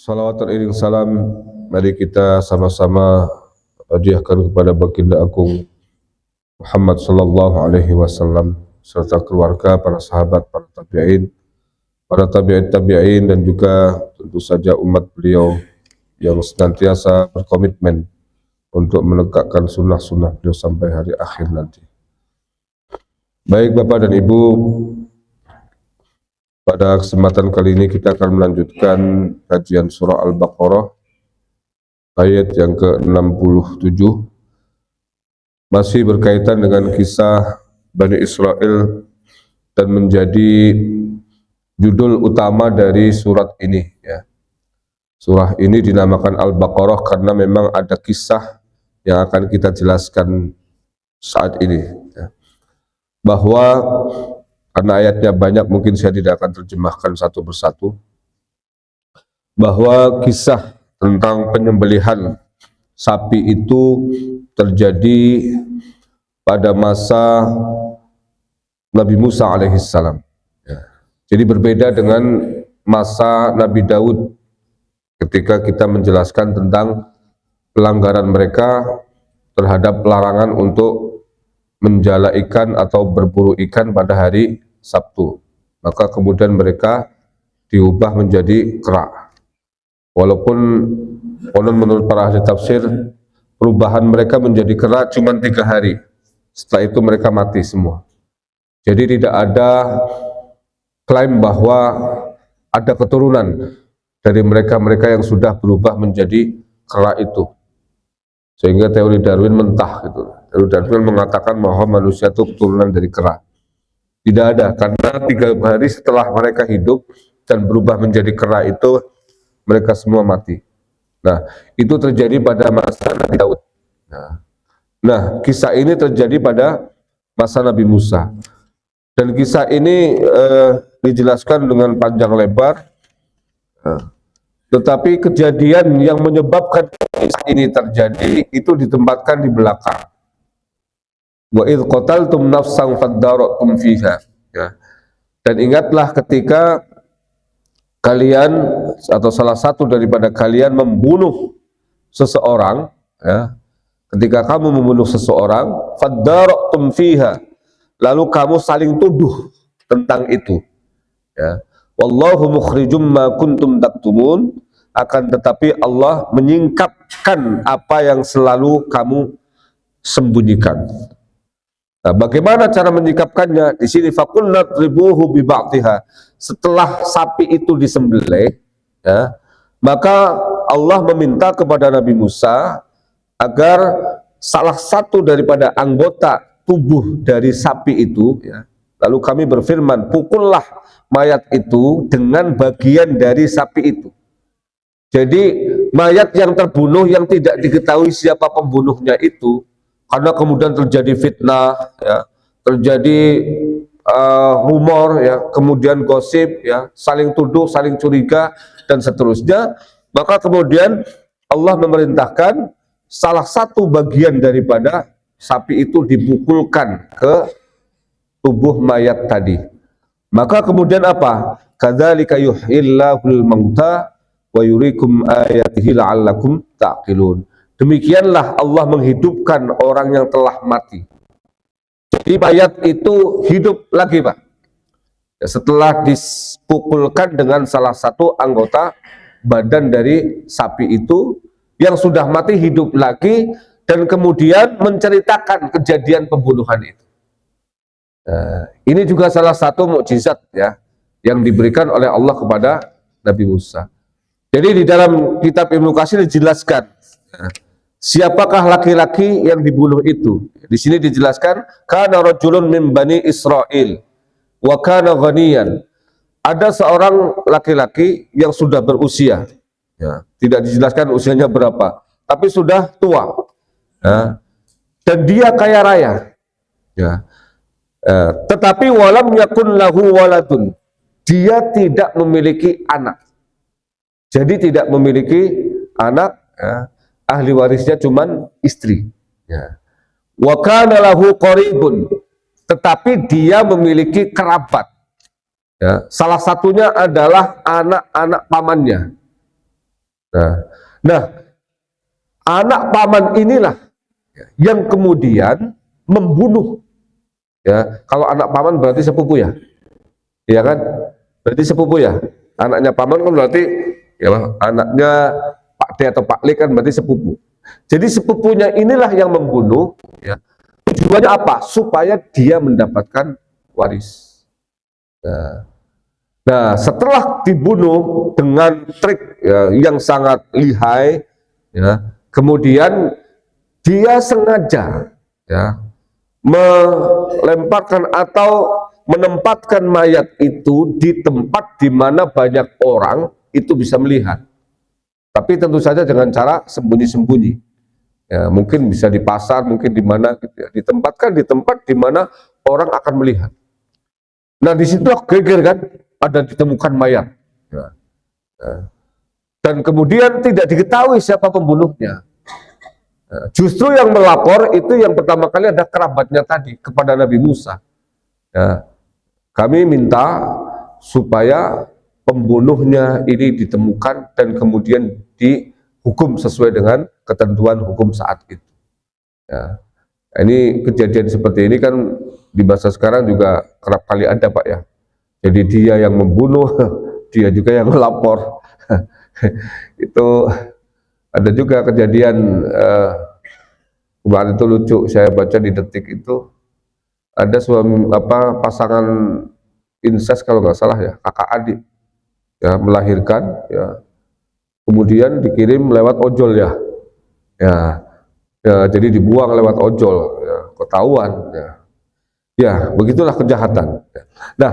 Salawat teriring salam, mari kita sama-sama hadiahkan kepada baginda agung Muhammad sallallahu alaihi wasallam serta keluarga, para sahabat, para tabi'in tabi'in dan juga tentu saja umat beliau yang senantiasa berkomitmen untuk menegakkan sunnah-sunnah beliau sampai hari akhir nanti. Baik Bapak dan Ibu, pada kesempatan kali ini kita akan melanjutkan kajian surah Al-Baqarah ayat yang ke-67, masih berkaitan dengan kisah Bani Israel dan menjadi judul utama dari surat ini ya. Surah ini dinamakan Al-Baqarah karena memang ada kisah yang akan kita jelaskan saat ini ya. Bahwa karena ayatnya banyak mungkin saya tidak akan terjemahkan satu persatu, bahwa kisah tentang penyembelihan sapi itu terjadi pada masa Nabi Musa alaihissalam ya. Jadi berbeda dengan masa Nabi Daud ketika kita menjelaskan tentang pelanggaran mereka terhadap larangan untuk menjala ikan atau berburu ikan pada hari Sabtu, maka kemudian mereka diubah menjadi kera. Walaupun menurut para ahli tafsir perubahan mereka menjadi kera cuma 3 hari, setelah itu mereka mati semua. Jadi tidak ada klaim bahwa ada keturunan dari mereka-mereka yang sudah berubah menjadi kera itu, sehingga teori Darwin mentah gitu. Teori Darwin mengatakan bahwa manusia itu keturunan dari kera. Tidak ada, karena 3 hari setelah mereka hidup dan berubah menjadi kera itu mereka semua mati. Nah, itu terjadi pada masa Nabi Daud. Nah, kisah ini terjadi pada masa Nabi Musa. Dan kisah ini dijelaskan dengan panjang lebar. Tetapi kejadian yang menyebabkan kisah ini terjadi itu ditempatkan di belakang. Wa idh qataltum nafsan faddaratum fiha ya. Dan ingatlah ketika kalian atau salah satu daripada kalian membunuh seseorang ya. Ketika kamu membunuh seseorang, faddaratum fiha, lalu kamu saling tuduh tentang itu ya. Wallahu mukhrijum ma kuntum taktumun, akan tetapi Allah menyingkapkan apa yang selalu kamu sembunyikan. Nah, bagaimana cara menyingkapkannya? Di sini faqulna dribuhu bi ba'dihha. Setelah sapi itu disembelih ya, maka Allah meminta kepada Nabi Musa agar salah satu daripada anggota tubuh dari sapi itu ya, lalu kami berfirman, pukullah mayat itu dengan bagian dari sapi itu. Jadi mayat yang terbunuh yang tidak diketahui siapa pembunuhnya itu, karena kemudian terjadi fitnah ya, terjadi rumor ya, kemudian gosip ya, saling tuduh, saling curiga dan seterusnya, maka kemudian Allah memerintahkan salah satu bagian daripada sapi itu dipukulkan ke tubuh mayat tadi. Maka kemudian apa? Kadzalika yuhyillahul mauta wa yuriikum ayatihi la'allakum ta'qilun. Demikianlah Allah menghidupkan orang yang telah mati. Jadi mayat itu hidup lagi, Pak. Setelah dipukulkan dengan salah satu anggota badan dari sapi itu, yang sudah mati hidup lagi dan kemudian menceritakan kejadian pembunuhan itu. Nah, ini juga salah satu mukjizat ya yang diberikan oleh Allah kepada Nabi Musa. Jadi di dalam kitab Ibnu Katsir dijelaskan siapakah laki-laki yang dibunuh itu. Di sini dijelaskan kana rajulun min bani Israil wa kana ghaniyan. Ada seorang laki-laki yang sudah berusia ya, tidak dijelaskan usianya berapa, tapi sudah tua ya, dan dia kaya raya ya. Tetapi walam yakun lahu waladun, dia tidak memiliki anak. Jadi tidak memiliki anak ya. Ahli warisnya cuman istri ya. Wa kana lahu qaribun, tetapi dia memiliki kerabat ya. Salah satunya adalah anak-anak pamannya Nah, nah, anak paman inilah yang kemudian membunuh. Ya, kalau anak paman berarti sepupu ya, ya kan? Berarti sepupu ya. Anaknya paman kan berarti ya anaknya Pak D atau Pak L kan berarti sepupu. Jadi sepupunya inilah yang membunuh. Ya. Tujuannya apa? Supaya dia mendapatkan waris. Nah, setelah dibunuh dengan trik ya, yang sangat lihai, ya, kemudian dia sengaja ya melemparkan atau menempatkan mayat itu di tempat di mana banyak orang itu bisa melihat. Tapi tentu saja dengan cara sembunyi-sembunyi. Ya, mungkin bisa di pasar, mungkin di mana gitu ya. Ditempatkan di tempat di mana orang akan melihat. Nah, disitulah geger kan, ada ditemukan mayat. Ya. Ya. Dan kemudian tidak diketahui siapa pembunuhnya. Justru yang melapor itu yang pertama kali ada kerabatnya tadi kepada Nabi Musa. Ya, kami minta supaya pembunuhnya ini ditemukan dan kemudian dihukum sesuai dengan ketentuan hukum saat itu. Ya, ini kejadian seperti ini kan di masa sekarang juga kerap kali ada Pak ya. Jadi dia yang membunuh, dia juga yang melapor. Itu ada juga kejadian kemarin itu lucu, saya baca di Detik itu ada pasangan incest kalau nggak salah ya, kakak adik ya melahirkan ya, kemudian dikirim lewat ojol ya, jadi dibuang lewat ojol ya, ketahuan ya, begitulah kejahatan. Nah,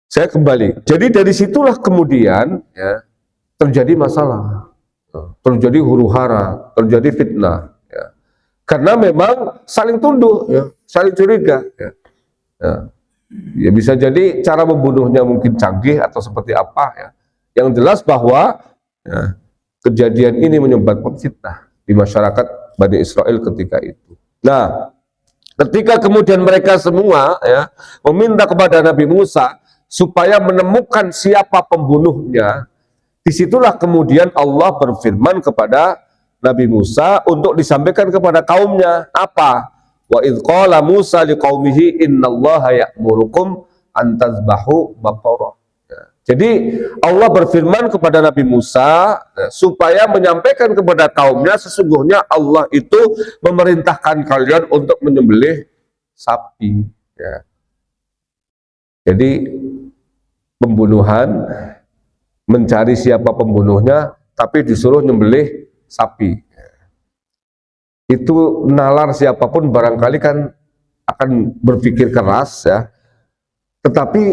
saya kembali, jadi dari situlah kemudian ya terjadi masalah, terjadi huru-hara, terjadi fitnah. Karena memang saling tuduh, ya, saling curiga. Ya. Ya. Ya bisa jadi cara membunuhnya mungkin canggih atau seperti apa ya. Yang jelas bahwa ya, kejadian ini menyebabkan fitnah di masyarakat Bani Israel ketika itu. Nah, ketika kemudian mereka semua ya meminta kepada Nabi Musa supaya menemukan siapa pembunuhnya, disitulah kemudian Allah berfirman kepada Nabi Musa untuk disampaikan kepada kaumnya apa? Wa idz qala Musa liqaumihi innallaha ya'murukum an tazbahu baqarah. Jadi Allah berfirman kepada Nabi Musa supaya menyampaikan kepada kaumnya sesungguhnya Allah itu memerintahkan kalian untuk menyembelih sapi. Ya. Jadi pembunuhan, mencari siapa pembunuhnya, tapi disuruh nyembelih sapi. Itu nalar siapapun barangkali kan akan berpikir keras ya. Tetapi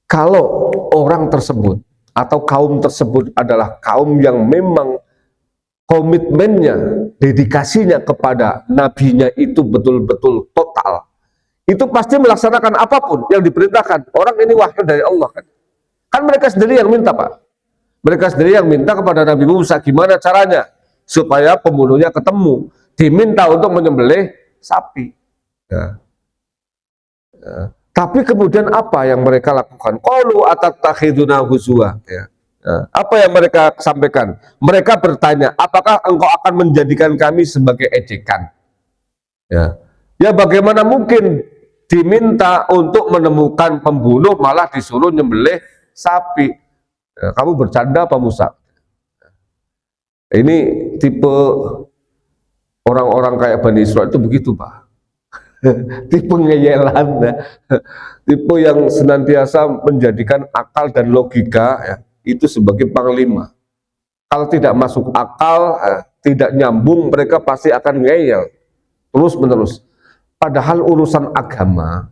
kalau orang tersebut atau kaum tersebut adalah kaum yang memang komitmennya, dedikasinya kepada nabinya itu betul-betul total, itu pasti melaksanakan apapun yang diperintahkan. Orang ini wahyu dari Allah kan. Kan mereka sendiri yang minta Pak. Mereka sendiri yang minta kepada Nabi Musa gimana caranya supaya pembunuhnya ketemu. Diminta untuk menyembelih sapi. Ya. Ya. Tapi kemudian apa yang mereka lakukan? Qalu atattakhiduna huzwa. Ya. Ya. Apa yang mereka sampaikan? Mereka bertanya, apakah engkau akan menjadikan kami sebagai ejekan? Ya. Ya bagaimana mungkin diminta untuk menemukan pembunuh malah disuruh nyembelih sapi? Ya, kamu bercanda apa Musa? Ini tipe orang-orang kayak Bani Israel itu begitu Pak. Tipe ngeyelan ya. Tipe yang senantiasa menjadikan akal dan logika ya, itu sebagai panglima. Kalau tidak masuk akal, tidak nyambung, mereka pasti akan ngeyel terus menerus. Padahal urusan agama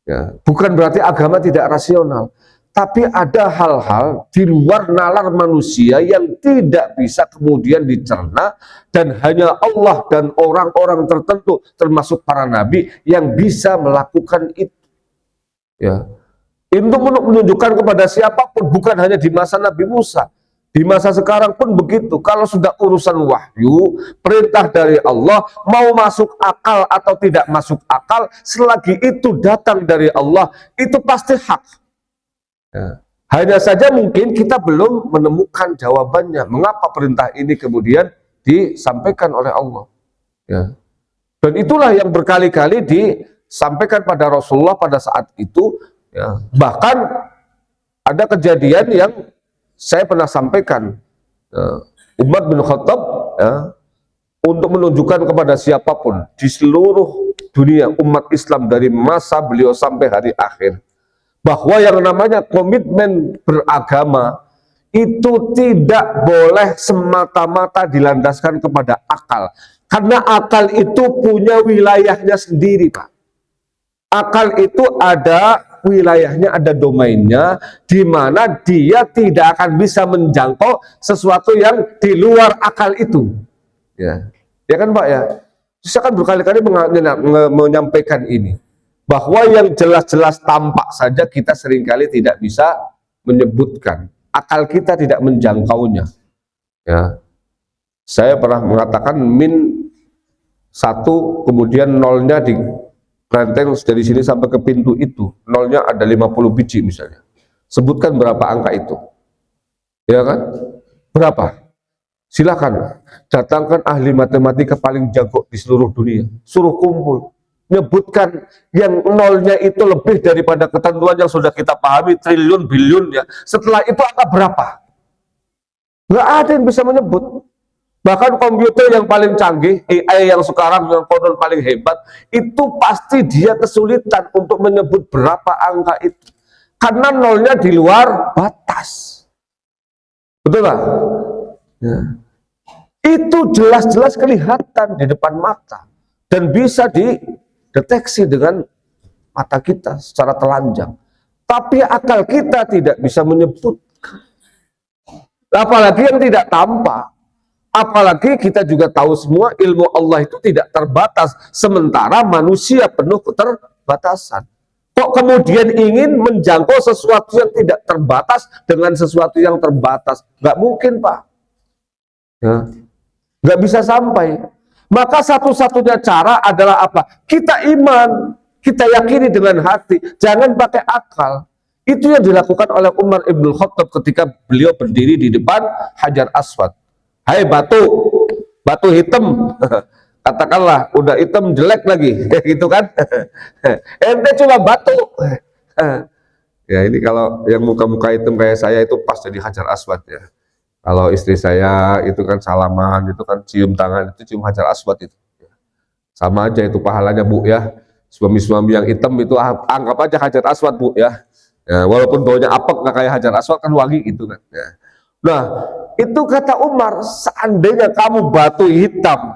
ya, bukan berarti agama tidak rasional. Tapi ada hal-hal di luar nalar manusia yang tidak bisa kemudian dicerna dan hanya Allah dan orang-orang tertentu termasuk para nabi yang bisa melakukan itu. Ya. Untuk menunjukkan kepada siapapun, bukan hanya di masa Nabi Musa. Di masa sekarang pun begitu. Kalau sudah urusan wahyu, perintah dari Allah, mau masuk akal atau tidak masuk akal, selagi itu datang dari Allah, itu pasti hak. Ya. Hanya saja mungkin kita belum menemukan jawabannya. Mengapa perintah ini kemudian disampaikan oleh Allah? Ya. Dan itulah yang berkali-kali disampaikan pada Rasulullah pada saat itu. Ya. Bahkan ada kejadian yang saya pernah sampaikan. Umar bin Khattab, ya, untuk menunjukkan kepada siapapun di seluruh dunia umat Islam dari masa beliau sampai hari akhir, bahwa yang namanya komitmen beragama itu tidak boleh semata-mata dilandaskan kepada akal. Karena akal itu punya wilayahnya sendiri, Pak. Akal itu ada wilayahnya, ada domainnya, di mana dia tidak akan bisa menjangkau sesuatu yang di luar akal itu. Ya, ya kan Pak ya? Saya kan berkali-kali menyampaikan ini, bahwa yang jelas-jelas tampak saja kita seringkali tidak bisa menyebutkan, akal kita tidak menjangkaunya. Ya, saya pernah mengatakan min 1, kemudian nolnya di renteng dari sini sampai ke pintu itu, nolnya ada 50 biji misalnya. Sebutkan berapa angka itu, ya kan? Berapa? Silakan datangkan ahli matematika paling jago di seluruh dunia, suruh kumpul, nyebutkan yang nolnya itu lebih daripada ketentuan yang sudah kita pahami, triliun, biliun ya. Setelah itu angka berapa? Nggak ada yang bisa menyebut. Bahkan komputer yang paling canggih, AI yang sekarang yang konon paling hebat, itu pasti dia kesulitan untuk menyebut berapa angka itu. Karena nolnya di luar batas. Betul Pak? Ya. Itu jelas-jelas kelihatan di depan mata. Dan bisa dideteksi dengan mata kita secara telanjang. Tapi akal kita tidak bisa menyebutkan. Apalagi yang tidak tampak. Apalagi kita juga tahu semua ilmu Allah itu tidak terbatas, sementara manusia penuh keterbatasan. Kok kemudian ingin menjangkau sesuatu yang tidak terbatas dengan sesuatu yang terbatas? Nggak mungkin Pak. Ya. Nggak bisa sampai. Maka satu-satunya cara adalah apa? Kita iman, kita yakini dengan hati, jangan pakai akal. Itu yang dilakukan oleh Umar ibn Khattab ketika beliau berdiri di depan Hajar Aswad. Hai batu, batu hitam, katakanlah udah hitam jelek lagi, gitu kan? Ente cuma batu. Ya ini kalau yang muka-muka hitam kayak saya itu pas jadi Hajar Aswad ya. Kalau istri saya itu kan salaman, itu kan cium tangan, itu cium Hajar Aswad itu. Sama aja itu pahalanya Bu ya. Suami-suami yang hitam itu anggap aja Hajar Aswad Bu ya. Ya walaupun baunya apek nggak kayak Hajar Aswad kan wangi gitu kan. Ya. Nah, itu kata Umar, seandainya kamu batu hitam,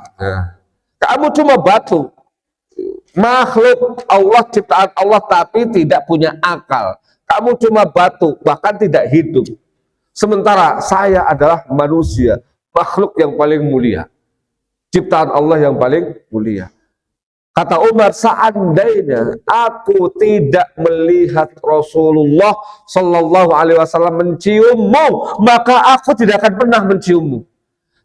kamu cuma batu, makhluk Allah, ciptaan Allah, tapi tidak punya akal. Kamu cuma batu, bahkan tidak hidup. Sementara saya adalah manusia, makhluk yang paling mulia, ciptaan Allah yang paling mulia. Kata Umar, seandainya aku tidak melihat Rasulullah Shallallahu Alaihi Wasallam menciummu, maka aku tidak akan pernah menciummu.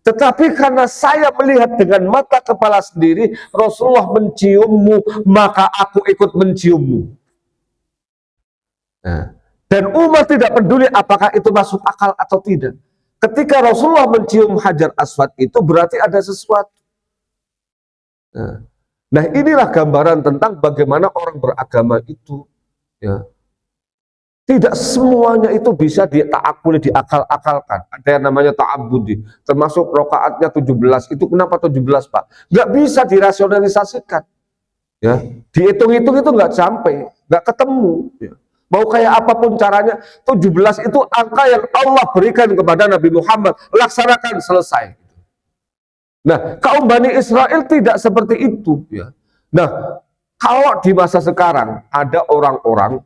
Tetapi karena saya melihat dengan mata kepala sendiri Rasulullah menciummu, maka aku ikut menciummu. Nah, dan Umar tidak peduli apakah itu masuk akal atau tidak. Ketika Rasulullah mencium Hajar Aswad itu berarti ada sesuatu. Nah inilah gambaran tentang bagaimana orang beragama itu ya. Tidak semuanya itu bisa ditaakuli, diakal-akalkan. Ada yang namanya ta'abbudi, termasuk rokaatnya 17. Itu kenapa 17 Pak? Nggak bisa dirasionalisasikan ya. Dihitung-hitung itu nggak sampai, nggak ketemu ya. Mau kayak apapun caranya, 17 itu angka yang Allah berikan kepada Nabi Muhammad, laksanakan, selesai. Nah, kaum Bani Israel tidak seperti itu. Ya. Nah, kalau di masa sekarang ada orang-orang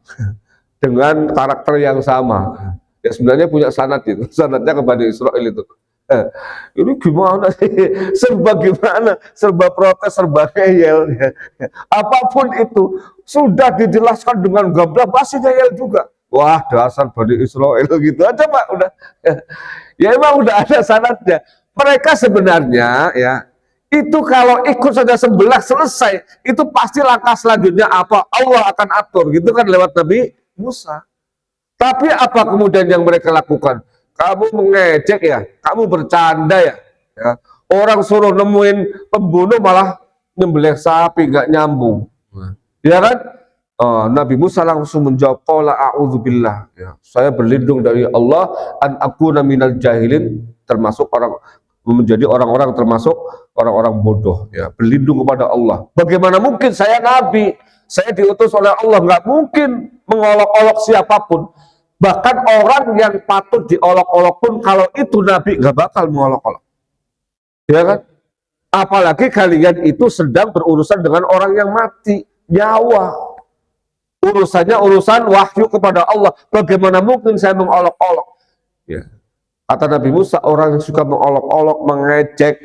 dengan karakter yang sama, ya sebenarnya punya sanad itu, sanadnya ke Bani Israel itu. Ini gimana sih? Serba gimana? Serba protes, serba ngeyel. Ya. Apapun itu sudah dijelaskan dengan gamblang, masih ngeyel juga. Wah, dasar Bani Israel gitu aja Pak. Udah, ya emang udah ada sanadnya. Mereka sebenarnya ya itu kalau ikut saja sebelah selesai, itu pasti langkah selanjutnya apa Allah akan atur gitu kan lewat Nabi Musa. Tapi apa kemudian yang mereka lakukan? Kamu mengejek ya, kamu bercanda ya. Ya. Orang suruh nemuin pembunuh malah nyembelih sapi, nggak nyambung. Ya kan? Nabi Musa langsung menjawab, qala a'udzubillah. Ya, saya berlindung dari Allah an akuna minal jahilin, termasuk orang menjadi orang-orang termasuk orang-orang bodoh. Ya, berlindung kepada Allah. Bagaimana mungkin saya nabi? Saya diutus oleh Allah, nggak mungkin mengolok-olok siapapun. Bahkan orang yang patut diolok-olok pun kalau itu nabi nggak bakal mengolok-olok. Ya kan? Apalagi kalian itu sedang berurusan dengan orang yang mati, nyawa. Urusannya urusan wahyu kepada Allah. Bagaimana mungkin saya mengolok-olok? Ya. Kata Nabi Musa, orang yang suka mengolok-olok, mengejek,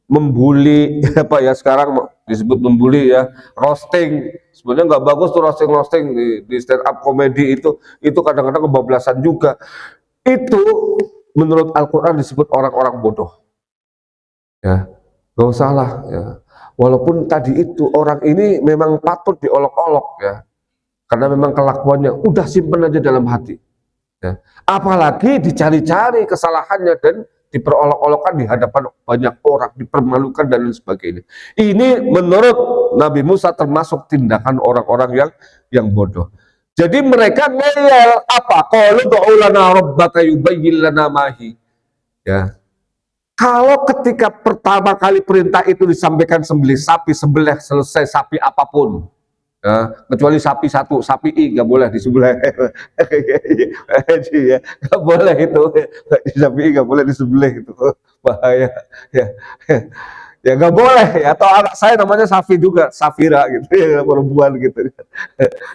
membuli, apa ya sekarang disebut membuli ya, roasting. Sebenarnya nggak bagus tuh roasting di stand up komedi itu kadang-kadang kebablasan juga. Itu menurut Al-Quran disebut orang-orang bodoh. Ya, nggak usah lah. Ya. Walaupun tadi itu orang ini memang patut diolok-olok ya, karena memang kelakuannya udah simpen aja dalam hati. Ya. Apalagi dicari-cari kesalahannya dan diperolok-olokkan di hadapan banyak orang, dipermalukan dan lain sebagainya. Ini menurut Nabi Musa termasuk tindakan orang-orang yang bodoh. Jadi mereka ngeyel apa? Qalu du'u lana rabbaka yubayyin lana mahi. Ya. Kalau ketika pertama kali perintah itu disampaikan sembelih sapi, sembelih selesai sapi apapun. Ya, kecuali sapi satu, sapi I nggak boleh disembelih, nggak boleh itu, sapi I nggak boleh disembelih itu bahaya, ya, ya nggak boleh. Atau anak saya namanya Safi juga, Safira gitu, ya, perempuan gitu.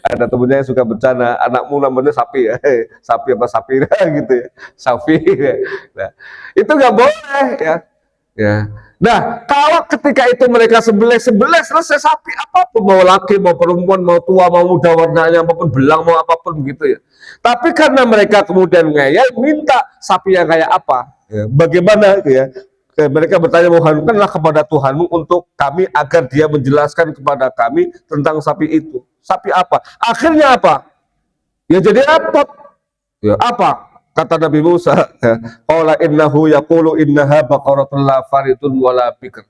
Ada temennya yang suka bercanda, anakmu namanya Sapi ya, Sapi apa Safira gitu ya, Safi. Nah, itu nggak boleh ya. Ya. Nah, kalau ketika itu mereka sembelih selesai sapi apapun, mau laki, mau perempuan, mau tua, mau muda, warnanya apapun, belang, mau apapun gitu ya. Tapi karena mereka kemudian ngeyel, minta sapi yang kayak apa, ya, bagaimana gitu ya. Mereka bertanya, mohonkanlah kepada Tuhanmu untuk kami agar dia menjelaskan kepada kami tentang sapi itu. Sapi apa? Akhirnya apa? Ya jadi repot. Ya apa? Kata Nabi Musa, qala innahu yaqulu innaha baqaratun la faridun wala bikr.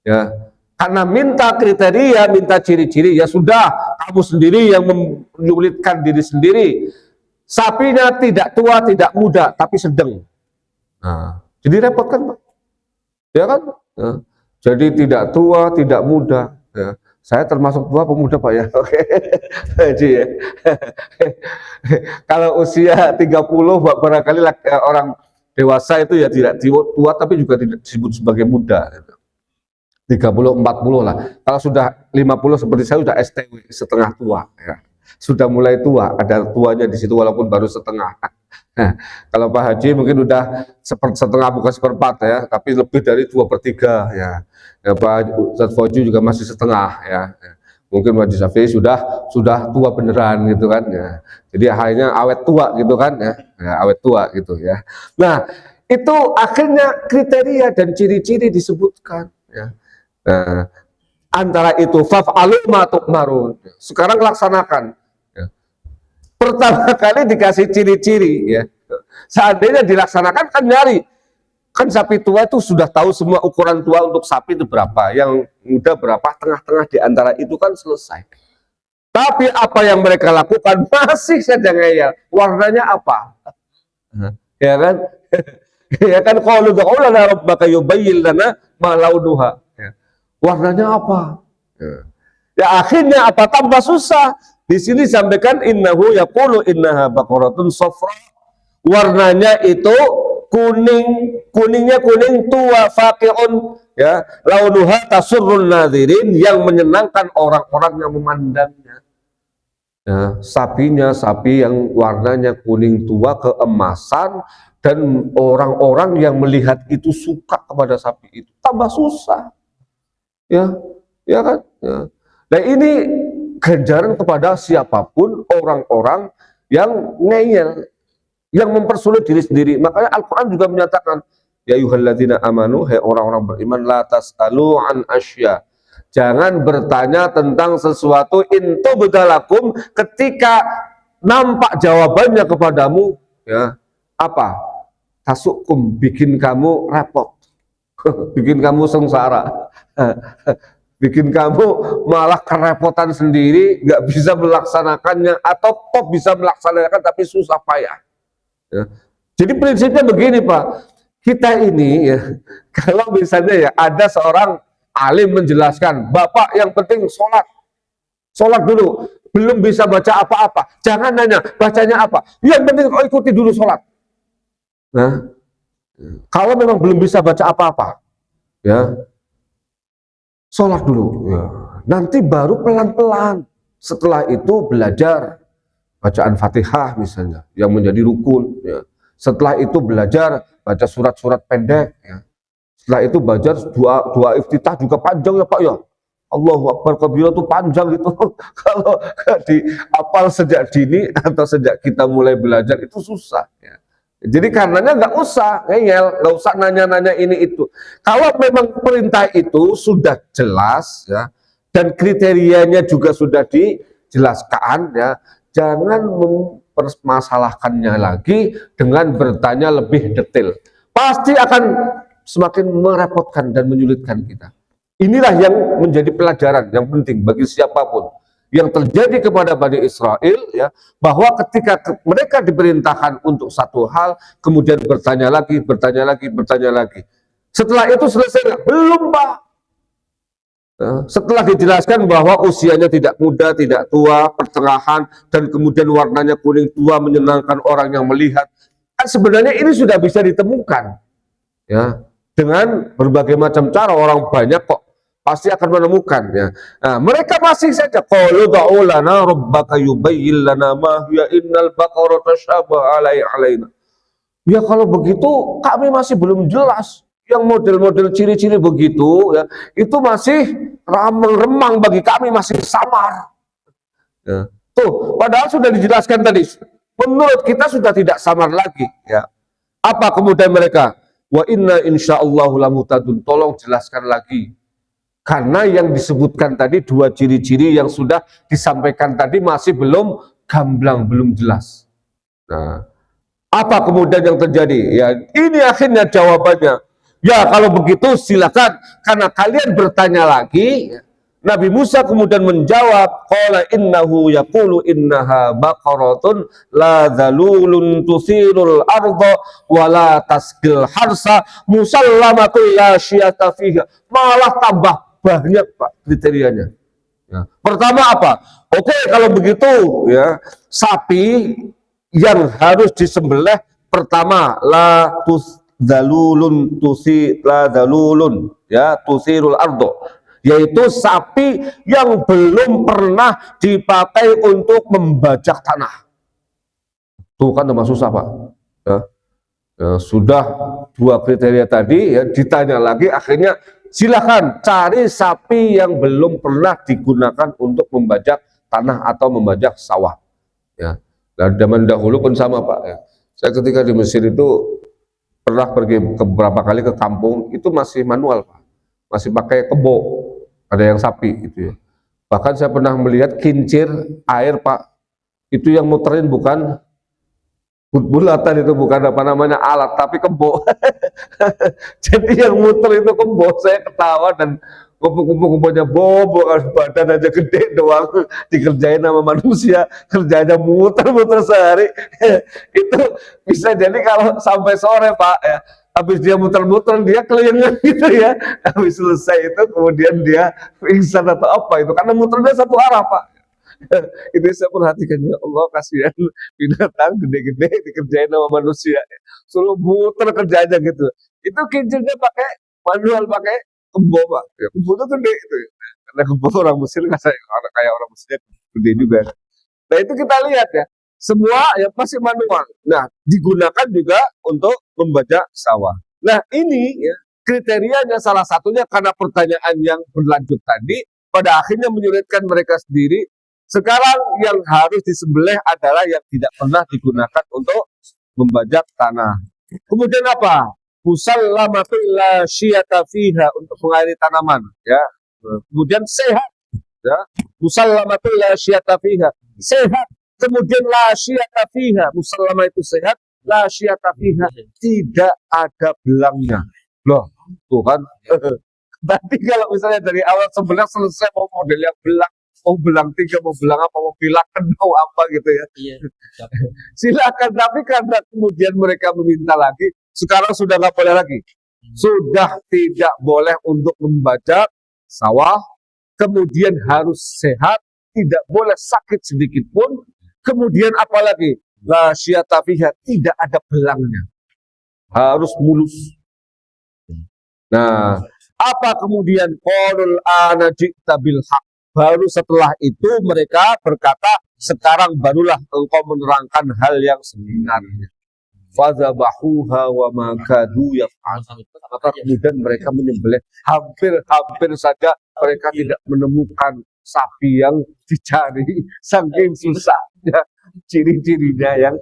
Ya. Karena minta kriteria, minta ciri-ciri, ya sudah, kamu sendiri yang menyulitkan diri sendiri. Sapinya tidak tua, tidak muda, tapi sedang. Nah, jadi repot kan, Pak? Ya kan? Ya. Jadi tidak tua, tidak muda. Ya. Saya termasuk tua pemuda Pak ya. Oke. Jadi ya. Kalau usia 30 barangkali orang dewasa itu ya tidak tua tapi juga tidak disebut sebagai muda. 30 40 lah. Kalau sudah 50 seperti saya sudah STW, setengah tua ya. Sudah mulai tua, ada tuanya di situ walaupun baru setengah. Nah, kalau Pak Haji mungkin udah setengah bukan seperempat ya, tapi lebih dari 2/3 ya. Ya Pak Ustadz Fauji juga masih setengah ya. Mungkin Pak Haji Syafi'i sudah tua beneran gitu kan ya. Jadi akhirnya awet tua gitu kan ya, awet tua gitu ya. Nah, itu akhirnya kriteria dan ciri-ciri disebutkan ya. Nah, antara itu faf'alu ma tu'marun. Sekarang laksanakan. Ya. Pertama kali dikasih ciri-ciri ya. Seandainya dilaksanakan kan nyari. Kan sapi tua itu sudah tahu semua ukuran tua untuk sapi itu berapa, yang muda berapa, tengah-tengah di antara itu kan selesai. Tapi apa yang mereka lakukan masih saja ngeyel. Warnanya apa? Ya kan? Ya kan qalu du'u lana rabbaka yubayyin lana ma launuha. Warnanya apa? Ya akhirnya apa? Tambah susah. Di sini sampaikan innahu yaqulu innaha baqaratun safra. Warnanya itu kuning, kuningnya kuning tua, faqi'un ya, launuha tasurrun nadirin, yang menyenangkan orang-orang yang memandangnya. Ya, sapinya sapi yang warnanya kuning tua keemasan, dan orang-orang yang melihat itu suka kepada sapi itu. Tambah susah. Ya kan? Ya. Nah ini ganjaran kepada siapapun orang-orang yang ngeyel, yang mempersulit diri sendiri. Makanya Al-Quran juga menyatakan, ya ayyuhalladzina amanu, hai orang-orang beriman, la tas'alu an asya. Jangan bertanya tentang sesuatu intu bedalakum, ketika nampak jawabannya kepadamu, ya apa? Tasukum, bikin kamu repot, bikin kamu sengsara, bikin kamu malah kerepotan sendiri, nggak bisa melaksanakannya, atau kok bisa melaksanakan tapi susah payah. Ya. Jadi prinsipnya begini Pak, kita ini ya, kalau misalnya ya ada seorang alim menjelaskan, Bapak yang penting sholat, sholat dulu, belum bisa baca apa-apa, jangan nanya bacanya apa, yang penting kau ikuti dulu sholat. Nah, kalau memang belum bisa baca apa-apa, ya sholat dulu, ya. Nanti baru pelan-pelan, setelah itu belajar bacaan Fatihah misalnya, yang menjadi rukun, ya. Setelah itu belajar baca surat-surat pendek, ya. Setelah itu belajar doa iftitah juga panjang ya Pak ya. Allahu Akbar kabira itu panjang itu. Kalau dihafal sejak dini atau sejak kita mulai belajar itu susah. Ya. Jadi karenanya nggak usah ngeyel, nggak usah nanya-nanya ini itu. Kalau memang perintah itu sudah jelas ya, dan kriterianya juga sudah dijelaskan ya, jangan mempermasalahkannya lagi dengan bertanya lebih detail. Pasti akan semakin merepotkan dan menyulitkan kita. Inilah yang menjadi pelajaran yang penting bagi siapapun yang terjadi kepada Bani Israel, ya, bahwa ketika mereka diperintahkan untuk satu hal, kemudian bertanya lagi, bertanya lagi, bertanya lagi. Setelah itu selesai, belum Pak. Setelah dijelaskan bahwa usianya tidak muda, tidak tua, pertengahan, dan kemudian warnanya kuning tua menyenangkan orang yang melihat, kan sebenarnya ini sudah bisa ditemukan, ya, dengan berbagai macam cara. Orang banyak kok pasti akan menemukan, ya. Nah, mereka masih saja qalu da'u lana rabbaka yubayyin lana ma hiya innal baqara tashabaha alaina. Ya kalau begitu kami masih belum jelas. Yang model-model ciri-ciri begitu, ya, itu masih remang bagi kami, masih samar. Ya. Tuh, padahal sudah dijelaskan tadi. Menurut kita sudah tidak samar lagi. Ya. Apa kemudian mereka? Wa inna insyaallahu lamutadun. Tolong jelaskan lagi. Karena yang disebutkan tadi dua ciri-ciri yang sudah disampaikan tadi masih belum gamblang, belum jelas. Nah, apa kemudian yang terjadi? Ya, ini akhirnya jawabannya. Ya kalau begitu silakan, karena kalian bertanya lagi. Nabi Musa kemudian menjawab, qala innahu yaqulu innaha baqaratun la dzalulun tusirul arda wa la tasqil harsa musallamatun la syiyata fiha. Malah tambah banyak Pak kriterianya. Ya. Pertama apa? Oke, kalau begitu ya, sapi yang harus disembelih pertama la dalulun ya tusirul ardo, yaitu sapi yang belum pernah dipakai untuk membajak tanah. Tuh kan termasuk susah Pak. Ya. Ya, sudah dua kriteria tadi, ya, ditanya lagi, akhirnya silakan cari sapi yang belum pernah digunakan untuk membajak tanah atau membajak sawah. Ya. Dan zaman dahulu pun sama Pak. Ya. Saya ketika di Mesir itu pernah pergi beberapa kali ke kampung, itu masih manual Pak, masih pakai kebo, ada yang sapi gitu ya. Bahkan saya pernah melihat kincir air Pak, itu yang muterin bukan bulatan, itu bukan apa namanya alat, tapi kebo. Jadi yang muter itu kebo. Saya ketawa dan kumpul-kumpulnya bobo, badan aja gede doang, dikerjain sama manusia, kerjanya muter-muter sehari. Itu bisa jadi kalau sampai sore Pak ya, habis dia muter-muter dia kelilingan gitu ya, habis selesai itu kemudian dia pingsan atau apa itu, karena muternya satu arah Pak. Itu saya perhatikan, ya Allah kasihan binatang gede-gede dikerjain sama manusia, suruh muter kerjanya gitu. Itu kincirnya pakai manual, pakai kebo Pak. Ya, kebo itu gede itu. Karena kebo orang Mesir nggak kayak orang Mesir gede juga. Nah itu kita lihat ya, semua ya masih manual. Nah digunakan juga untuk membajak sawah. Nah ini ya kriterianya salah satunya karena pertanyaan yang berlanjut tadi, pada akhirnya menyulitkan mereka sendiri. Sekarang yang harus disembelih adalah yang tidak pernah digunakan untuk membajak tanah. Kemudian apa? Musallamatu la syiyata fiha, untuk mengairi tanaman, ya. Kemudian sehat, ya. Musallamatu la syiyata fiha, sehat, Kemudian la syiyata fiha, musallama itu sehat, la syiyata fiha, tidak ada belangnya. Loh, tuh kan. Berarti kalau misalnya dari awal sebelah selesai mau model yang belang, mau belang tiga, mau belang apa, mau bilakan, mau apa gitu ya. Iya. Silakan, tapi karena kemudian mereka meminta lagi, sekarang sudah nggak boleh lagi. Sudah tidak boleh untuk membaca sawah, kemudian harus sehat, tidak boleh sakit sedikit pun, kemudian apalagi la syiyata fiha, tidak ada belangnya, harus mulus. Nah, apa kemudian qulul ana ji'ta bil haq, baru setelah itu mereka berkata, sekarang barulah engkau menerangkan hal yang sebenarnya. Fadzabahuha wa ma kadu yaf'alun. Maka kemudian mereka menyembelih, hampir saja mereka tidak menemukan sapi yang dicari, saking susahnya ciri-cirinya yang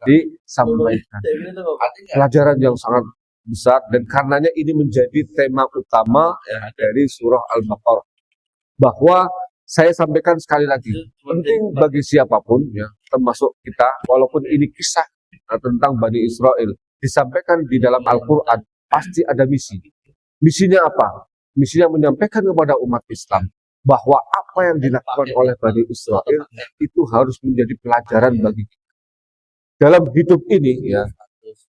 disampaikan. Pelajaran yang sangat besar, dan karenanya ini menjadi tema utama dari surah Al-Baqarah, bahwa saya sampaikan sekali lagi, penting bagi siapapun ya, termasuk kita, walaupun ini kisah tentang Bani Israel disampaikan di dalam Al-Quran, pasti ada misi. Misinya apa? Misinya menyampaikan kepada umat Islam bahwa apa yang dilakukan oleh Bani Israel itu harus menjadi pelajaran bagi kita. Dalam hidup ini ya,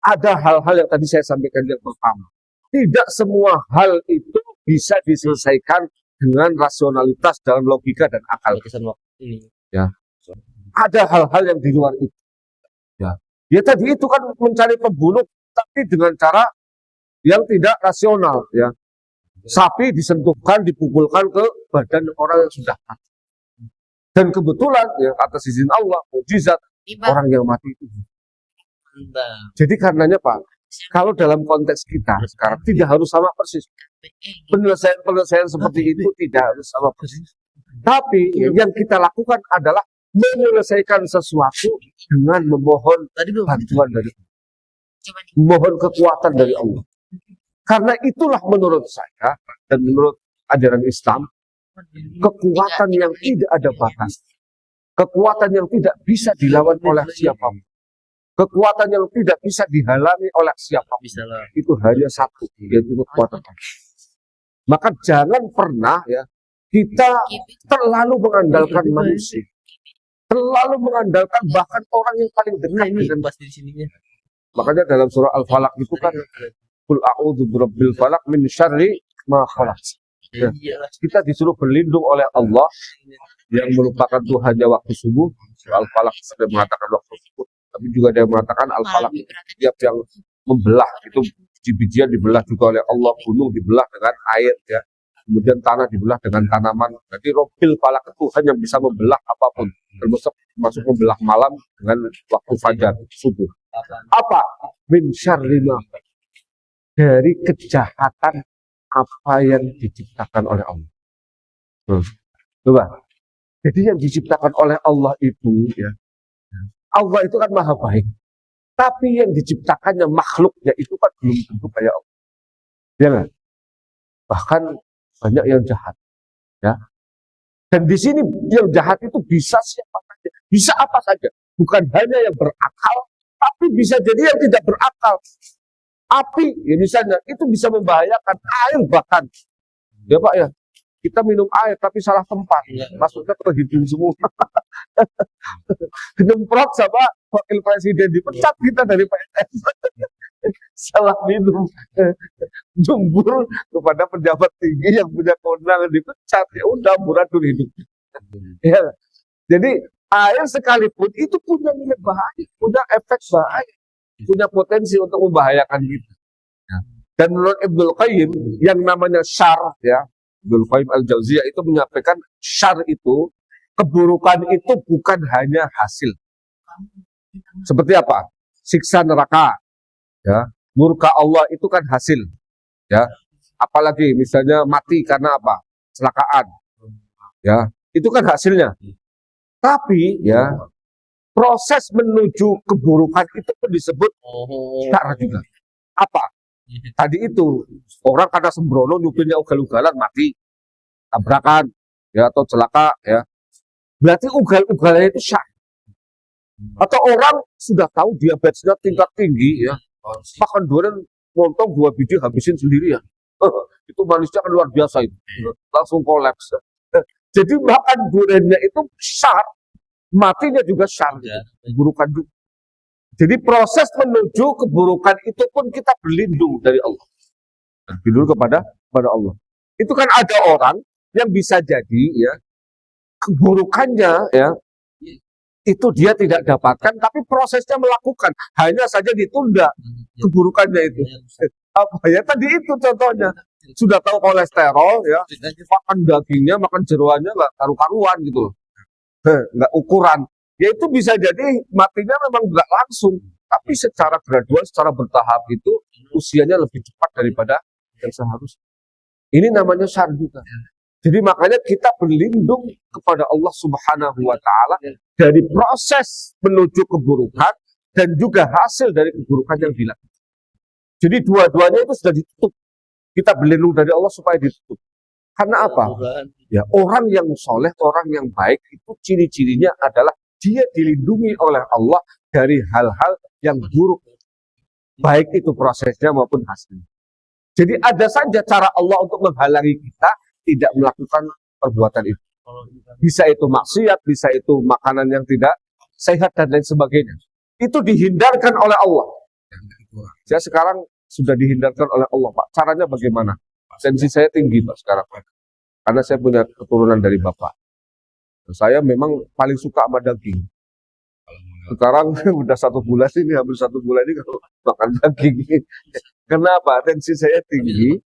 ada hal-hal yang tadi saya sampaikan yang pertama. Tidak semua hal itu bisa diselesaikan dengan rasionalitas dalam logika dan akal. Ya. Ada hal-hal yang di luar itu. Ya tadi itu kan mencari pembunuh, tapi dengan cara yang tidak rasional. Ya. Sapi disentuhkan, dipukulkan ke badan orang yang sudah mati. Dan kebetulan ya, atas izin Allah, mukjizat, orang yang mati itu. Jadi karenanya Pak, kalau dalam konteks kita sekarang tidak harus sama persis. Penyelesaian seperti itu tidak harus sama persis. Tapi yang kita lakukan adalah menyelesaikan sesuatu dengan memohon bantuan dari Allah. Memohon kekuatan dari Allah. Karena itulah menurut saya dan menurut ajaran Islam, kekuatan yang tidak ada batas. Kekuatan yang tidak bisa dilawan oleh siapapun. Kekuatan yang tidak bisa dihalangi oleh siapapun. Itu hanya satu, yaitu kekuatan Allah. Maka jangan pernah ya kita terlalu mengandalkan manusia. Terlalu mengandalkan bahkan orang yang paling dekat dengan sininya. Makanya dalam surah Al-Falaq itu kan Qul a'udzu birabbil falaq min syarri ma khalaq. Ya, kita disuruh berlindung oleh Allah yang merupakan Tuhannya waktu subuh. Al-Falaq sudah mengatakan waktu subuh, tapi juga dia mengatakan Al-Falaq tiap yang membelah itu, biji-bijian dibelah juga oleh Allah, gunung dibelah dengan air ya. Kemudian tanah dibelah dengan tanaman. Jadi Rabbil Falaq itu hanya bisa membelah apapun, termasuk membelah malam dengan waktu fajar subuh. Apa? Min syarri ma, dari kejahatan apa yang diciptakan oleh Allah. Coba. Jadi yang diciptakan oleh Allah itu ya, Allah itu kan maha baik. Tapi yang diciptakannya makhluknya itu kan belum tentu kayak Allah. Ya kan? Bahkan banyak yang jahat. Ya. Dan di sini yang jahat itu bisa siapa saja, bisa apa saja. Bukan hanya yang berakal, tapi bisa jadi yang tidak berakal. Api, ya misalnya, itu bisa membahayakan air bahkan. Ya Pak ya, kita minum air tapi salah tempat, masuknya ke hidung semua. Nyemprot sama wakil presiden, dipecat kita dari PNS. Salah minum, jembur kepada pejabat tinggi yang punya kewenangan, dipecat, ya udah muradul hidup. Ya. Jadi air sekalipun itu punya nilai bahaya, punya efek bahaya, punya potensi untuk membahayakan kita. Dan menurut Ibnul Qayyim yang namanya syar ya, Ibnul Qayyim Al-Jauziyah itu menyampaikan syar itu, keburukan itu bukan hanya hasil. Seperti apa? Siksa neraka, ya, murka Allah itu kan hasil, ya. Apalagi misalnya mati karena apa? Kecelakaan, ya, itu kan hasilnya. Tapi ya proses menuju keburukan itu pun disebut syar juga. Apa? Tadi itu orang karena sembrono nyupirnya ugal-ugalan mati, tabrakan, ya, atau celaka, ya. Berarti ugal-ugalannya itu syar. Atau orang sudah tahu diabetesnya tingkat tinggi ya, makan durian montong 2 biji habisin sendiri ya. Itu manisnya kan luar biasa itu. Langsung kolaps. Jadi makan duriannya itu syar, matinya juga syar, keburukan juga. Jadi proses menuju keburukan itu pun kita berlindung dari Allah. Berlindung kepada Allah. Itu kan ada orang yang bisa jadi ya keburukannya ya itu dia tidak dapatkan, tapi prosesnya melakukan, hanya saja ditunda keburukannya itu. Apa ya tadi itu contohnya, sudah tahu kolesterol ya, makan dagingnya, makan jeroannya nggak karu-karuan gitu loh, nggak ukuran. Ya itu bisa jadi matinya memang nggak langsung, tapi secara gradual, secara bertahap itu usianya lebih cepat daripada yang seharusnya. Ini namanya syar juga. Jadi makanya kita berlindung kepada Allah Subhanahu wa Ta'ala dari proses menuju keburukan dan juga hasil dari keburukan yang dilakukan. Jadi dua-duanya itu sudah ditutup. Kita berlindung dari Allah supaya ditutup. Karena apa? Ya, orang yang soleh, orang yang baik itu ciri-cirinya adalah dia dilindungi oleh Allah dari hal-hal yang buruk. Baik itu prosesnya maupun hasilnya. Jadi ada saja cara Allah untuk menghalangi kita tidak melakukan perbuatan itu. Bisa itu maksiat, bisa itu makanan yang tidak sehat dan lain sebagainya. Itu dihindarkan oleh Allah. Saya sekarang sudah dihindarkan oleh Allah, Pak. Caranya bagaimana? Tensi saya tinggi, Pak, sekarang. Karena saya punya keturunan dari Bapak. Saya memang paling suka sama daging. Sekarang udah 1 bulan ini, hampir 1 bulan ini kalau makan daging. Kenapa? Tensi saya tinggi.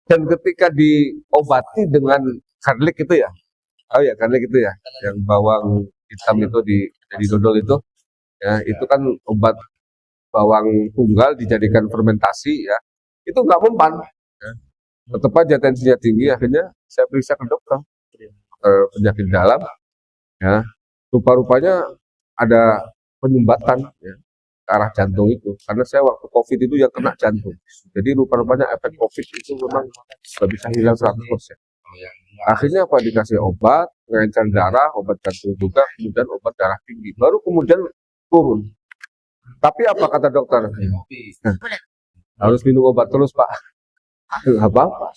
Dan ketika diobati dengan garlic itu ya, oh ya garlic itu ya, yang bawang hitam itu di dodol itu, ya itu kan obat bawang tunggal dijadikan fermentasi ya, itu nggak mempan, ya. Tetap aja tensinya tinggi, akhirnya saya periksa ke dokter penyakit dalam, ya rupa-rupanya ada penyumbatan ya, ke arah jantung itu, karena saya waktu COVID itu yang kena jantung. Jadi rupa-rupanya efek COVID itu memang nggak bisa hilang 100%. Akhirnya apa? Dikasih obat, pengencer darah, obat jantung juga, kemudian obat darah tinggi, baru kemudian turun. Tapi apa kata dokter? Harus minum obat terus, Pak. Nggak apa-apa.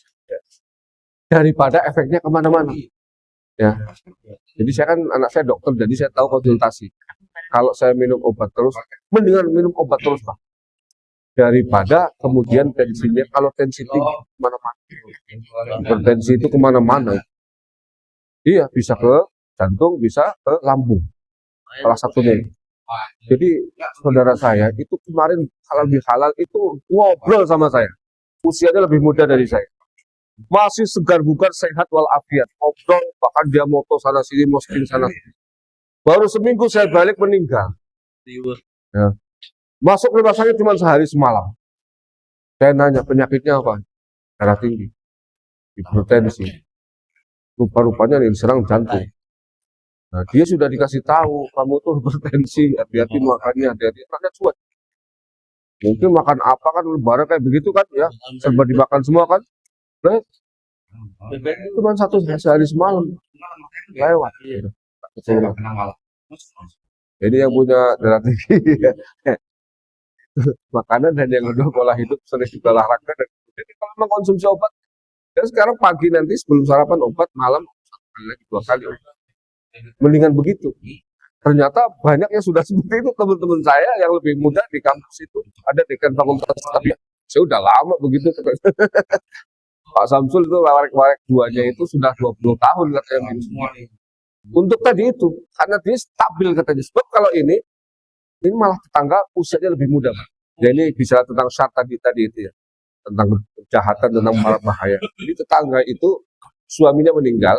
Daripada efeknya kemana-mana. Ya. Jadi saya kan anak saya dokter, jadi saya tahu konsultasi. Kalau saya minum obat terus, mendingan minum obat terus, Pak. Daripada kemudian tensinya, kalau tensi tinggi kemana-mana. Hipertensi itu kemana-mana. Iya, bisa ke jantung, bisa ke lambung. Salah satunya. Jadi saudara saya itu kemarin halal bihalal itu ngobrol sama saya. Usianya lebih muda dari saya. Masih segar bugar, sehat walafiat. Ngobrol, bahkan dia moto sana sini, mosking sana sini. Baru seminggu saya balik meninggal. Ya. Masuk rumah sakit cuma sehari semalam. Saya nanya penyakitnya apa? Darah tinggi, hipertensi. Rupa-rupanya yang diserang jantung. Nah, dia sudah dikasih tahu, kamu tuh hipertensi, hati-hati makannya, hati-hati. Anaknya cuek. Mungkin makan apa kan lebaran kayak begitu kan ya, serba dimakan semua kan. Nah, cuma sehari semalam lewat. Jadi yang punya darah tinggi makanan dan yang kedua pola hidup sering juga olahraga, dan jadi kalau mengkonsumsi obat dan sekarang pagi nanti sebelum sarapan obat, malam 2 kali obat. Mendingan begitu. Ternyata banyak yang sudah seperti itu, teman-teman saya yang lebih muda di kampus itu, ada dekan fakultas, tapi saya udah lama begitu. Pak Samsul itu warek-warek duanya itu sudah 20 tahun katanya. Untuk tadi itu, karena dia stabil katanya. Sebab kalau ini malah tetangga usianya lebih muda. Jadi bicara tentang syar tadi itu ya, tentang kejahatan, tentang bahaya. Jadi tetangga itu suaminya meninggal,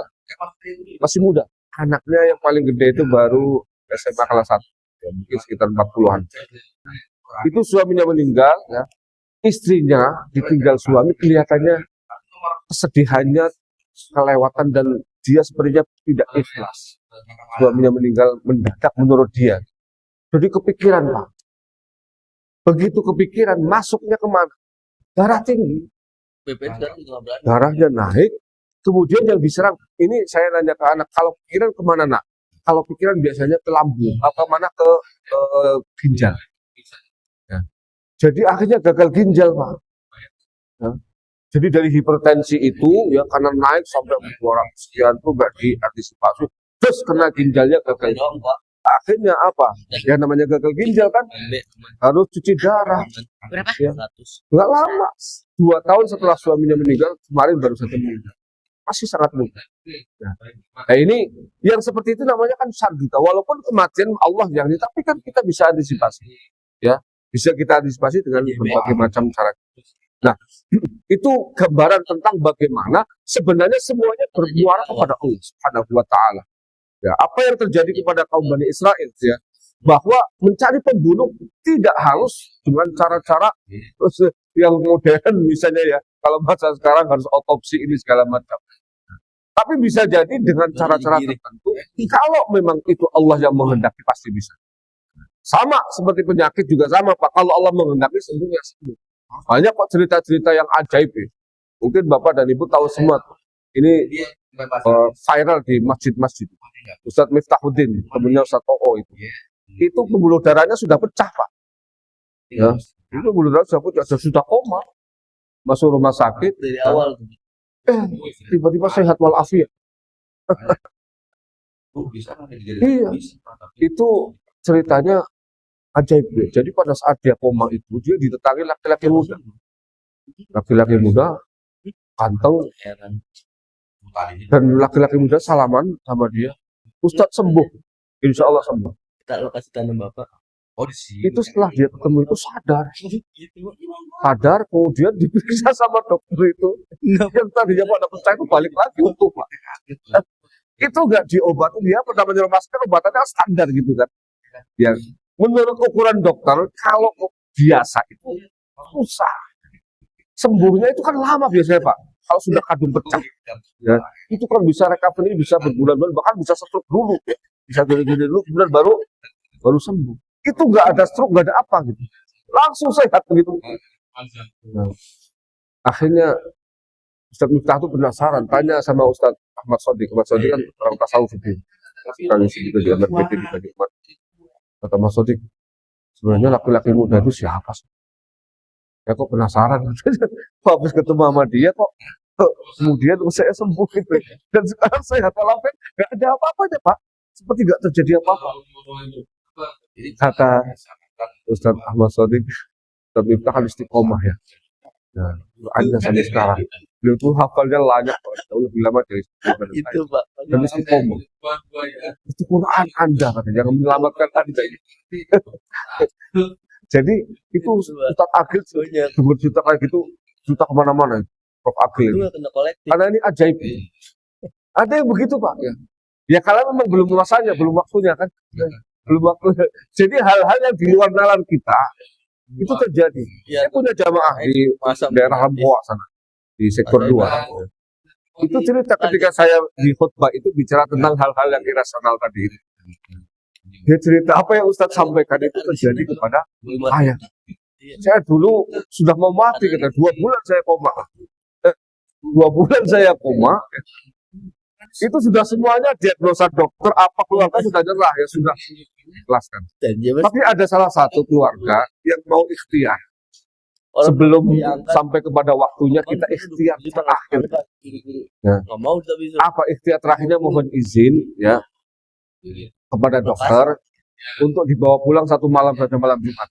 masih muda. Anaknya yang paling gede itu baru SMA kelas 1, ya, mungkin sekitar 40-an. Itu suaminya meninggal, ya. Istrinya ditinggal suami, kelihatannya kesedihannya kelewatan dan dia sepertinya tidak ikhlas. Suaminya meninggal mendadak menurut dia. Jadi kepikiran, Pak. Begitu kepikiran, masuknya kemana? Darah tinggi. Darahnya naik. Kemudian yang diserang, ini saya nanya ke anak, kalau pikiran kemana nak? Kalau pikiran biasanya ke lambung, apa mana ke ginjal. Ya. Jadi akhirnya gagal ginjal, Pak. Ya. Jadi dari hipertensi itu ya karena naik sampai 200 sekian tuh nggak diantisipasi, terus kena ginjalnya gagal. Akhirnya apa? Ya namanya gagal ginjal kan harus cuci darah. Berapa? Ya. Nggak lama, 2 tahun setelah suaminya meninggal, kemarin baru saja meninggal. Masih sangat muda. Nah ini yang seperti itu namanya kan sardita. Walaupun kematian Allah yang ini, tapi kan kita bisa antisipasi. Ya, bisa kita antisipasi dengan berbagai macam cara. Nah, itu gambaran tentang bagaimana sebenarnya semuanya bermuara kepada Allah Subhanahu wa Ta'ala. Ya, apa yang terjadi kepada kaum Bani Israel ya, bahwa mencari pembunuh tidak harus dengan cara-cara yang modern misalnya ya. Kalau masa sekarang harus otopsi ini segala macam. Tapi bisa jadi dengan cara-cara tertentu. Kalau memang itu Allah yang menghendaki pasti bisa. Sama seperti penyakit juga sama Pak. Kalau Allah menghendaki sembuhnya sembuh. Banyak kok cerita-cerita yang ajaib ya. Mungkin Bapak dan Ibu tahu semua. Ini viral di masjid-masjid. Ustadz Miftahuddin, temennya Ustadz OO itu. Itu pembuluh darahnya sudah pecah Pak. Ya, itu pembuluh darah sudah pecah, sudah koma. Masuk rumah sakit. Dari awal. Tiba-tiba sehat walafiat. Iya, itu ceritanya ajaib ya. Jadi pada saat dia koma itu, dia didatangi laki-laki muda. Laki-laki muda, ganteng, dan laki-laki muda salaman sama dia. Ustadz sembuh, insya Allah sembuh. Kita lokasi tanam Bapak. Oh, di sini. Itu setelah dia ketemu itu sadar. Sadar, kemudian diperiksa sama dokter itu. Yang tadinya Pak percaya itu balik lagi untuk Pak. Itu nggak diobati, dia pertama nyermaskan obatannya standar gitu kan. Ya, menurut ukuran dokter, kalau biasa itu susah. Sembuhnya itu kan lama biasanya Pak. Kalau sudah kadung pecah, ya, itu kan bisa recovery, bisa berbulan-bulan, bahkan bisa stroke dulu. Bisa gini-gini dulu, kemudian baru sembuh. Itu nggak ada stroke, nggak ada apa gitu. Langsung sehat begitu. Nah, akhirnya Ustaz Miftah itu penasaran, tanya sama Ustaz Ahmad Sodik. Ahmad Sodik kan orang tasawuf itu. Sekarang juga di MRPT di Banyumas. Kata Mas Sodik, sebenarnya laki-laki muda itu siapa sih? Ya kok penasaran. Habis ketemu sama dia kok kemudian saya sembuh gitu. Dan sekarang sehat walafiat, nggak ada apa-apanya Pak. Seperti nggak terjadi apa-apa. Kata Ustaz Ahmad Sodik, Ustaz Miftah kan istiqomah ya. Nah, Anda sampai sekarang. Beliau tuh hafalnya banyak, jauh lebih lama dari itu Pak. Dan istiqomah. Itu Quran Anda, katanya, jangan menyelamatkan Anda. Jadi itu Ustaz Agil berjuta kayak gitu, juta kemana-mana. Prof Agil. Karena ini ajaib. Ada yang begitu Pak. Ya kalau memang belum masanya, belum waktunya kan. Belum waktunya. Jadi hal-hal yang di luar nalar kita itu terjadi. Saya punya jamaah di daerah Lamboa sana, di sektor 2. Itu cerita ketika saya di khutbah itu bicara tentang hal-hal yang irasional tadi. Dia cerita apa yang Ustadz sampaikan itu terjadi kepada saya. Saya dulu sudah mau mati, kata 2 bulan saya koma. 2 bulan saya koma. Itu sudah semuanya diagnosa dokter, apa keluarga sudah nyerah ya, sudah ikhlaskan. Tapi ada salah satu keluarga yang mau ikhtiar. Sebelum sampai kepada waktunya kita ikhtiar terakhir. Ya. Apa ikhtiar terakhirnya? Mohon izin ya kepada dokter untuk dibawa pulang 1 malam saja, malam Jumat.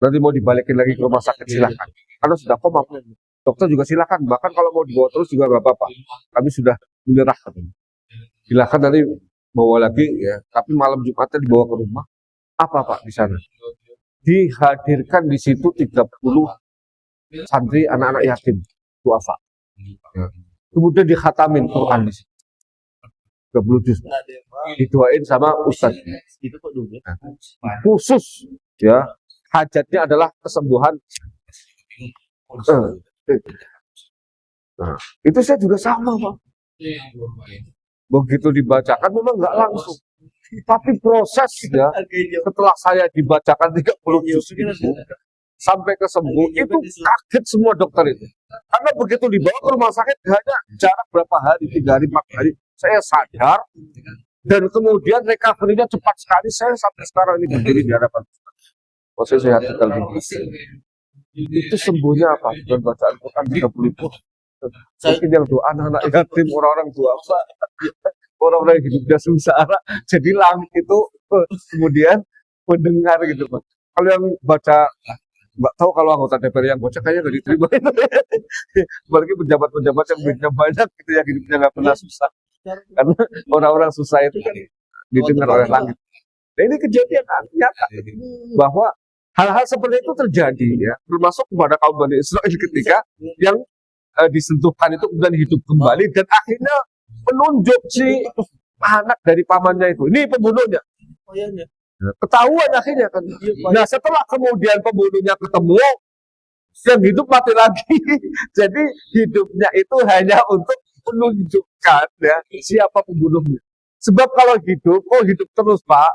Nanti mau dibalikin lagi ke rumah sakit silakan. Karena sudah koma. Dokter juga silakan. Bahkan kalau mau dibawa terus juga nggak apa-apa. Kami sudah menyerah. Silakan nanti bawa lagi ya. Tapi malam Jumatnya dibawa ke rumah. Apa Pak di sana? Dihadirkan di situ 30 santri anak-anak yatim duafa. Ya. Kemudian dikhatamin Quran di situ. 30 juz. Didoain sama Ustadz. Nah, khusus ya, hajatnya adalah kesembuhan. Nah, itu saya juga sama Pak. Begitu dibacakan memang nggak langsung. Tapi proses ya, setelah saya dibacakan 30 juz sampai kesembuh, itu kaget semua dokter itu. Karena begitu dibawa ke rumah sakit hanya jarak berapa hari, 3 hari, 4 hari, saya sadar dan kemudian recovery-nya cepat sekali. Saya sampai sekarang ini berdiri di hadapan maksudnya saya tinggal itu sembuhnya apa? Dan bacaan Quran 30 ribu. Mungkin yang doa anak-anak yatim, orang-orang tua apa, orang-orang yang hidupnya sengsara. Jadi langit itu kemudian mendengar gitu Pak. Kalau yang baca, nggak tahu kalau anggota DPR yang baca kayaknya nggak diterima. Apalagi pejabat-pejabat yang duitnya banyak gitu yang hidupnya nggak pernah susah. Karena orang-orang susah itu kan didengar oleh langit. Nah ini kejadian nyata bahwa hal-hal seperti itu terjadi ya, termasuk kepada kaum Bani Israel ketika yang disentuhkan itu kemudian hidup kembali dan akhirnya menunjuk si anak dari pamannya itu. Ini pembunuhnya. Ketahuan akhirnya kan. Nah setelah kemudian pembunuhnya ketemu, yang hidup mati lagi. Jadi hidupnya itu hanya untuk menunjukkan ya siapa pembunuhnya. Sebab kalau hidup, hidup terus Pak,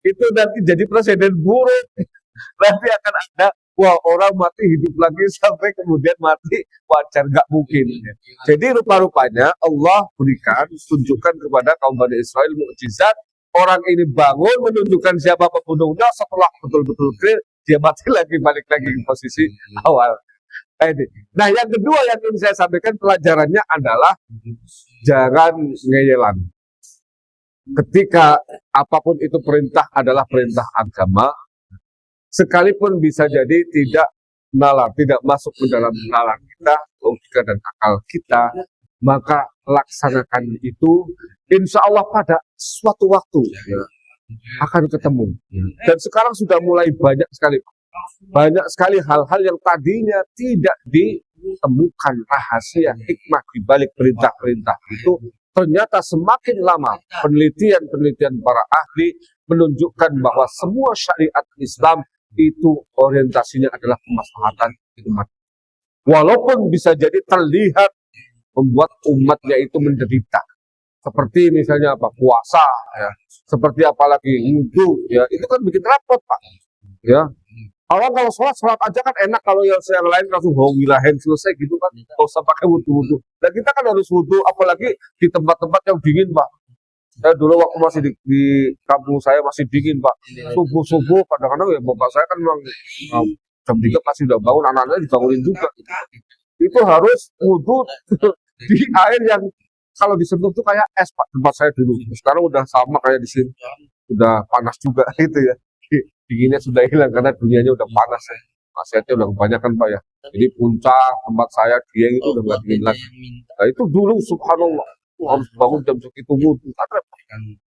itu nanti jadi presiden buruk. Nanti akan ada, wah orang mati hidup lagi sampai kemudian mati wajar, nggak mungkin. Jadi rupa-rupanya Allah berikan, tunjukkan kepada kaum Bani Israel mukjizat. Orang ini bangun menunjukkan siapa pembunuhnya, setelah betul-betul clear dia mati lagi, balik lagi ke posisi awal. Nah yang kedua yang ingin saya sampaikan pelajarannya adalah jangan ngeyelan. Ketika apapun itu perintah adalah perintah agama, sekalipun bisa jadi tidak nalar, tidak masuk ke dalam nalar kita, logika dan akal kita, maka laksanakan itu, insya Allah pada suatu waktu ya, akan ketemu. Dan sekarang sudah mulai banyak sekali hal-hal yang tadinya tidak ditemukan rahasia hikmah di balik perintah-perintah itu. Ternyata semakin lama penelitian para ahli menunjukkan bahwa semua syariat Islam itu orientasinya adalah kemaslahatan umat. Walaupun bisa jadi terlihat membuat umatnya itu menderita. Seperti misalnya apa? Puasa ya. Seperti apalagi wudhu ya. Itu kan bikin repot Pak. Ya. Orang kalau sholat aja kan enak, kalau yang lain langsung wilahen selesai gitu kan. Nggak usah pakai wudhu. Dan kita kan harus wudhu apalagi di tempat-tempat yang dingin Pak. Saya dulu waktu masih di kampung saya masih dingin Pak. Subuh kadang-kadang ya bapak saya kan memang jam 3 pasti udah bangun, anak-anaknya dibangunin juga. Itu harus wudhu di air yang kalau disentuh tuh kayak es Pak, tempat saya dulu. Sekarang udah sama kayak di sini. Udah panas juga gitu ya. Dinginnya sudah hilang karena dunianya udah panas ya. Maksiatnya udah kebanyakan Pak ya. Jadi puncak tempat saya dia itu udah nggak dingin lagi. Nah itu dulu subhanallah harus bangun jam segitu wudhu.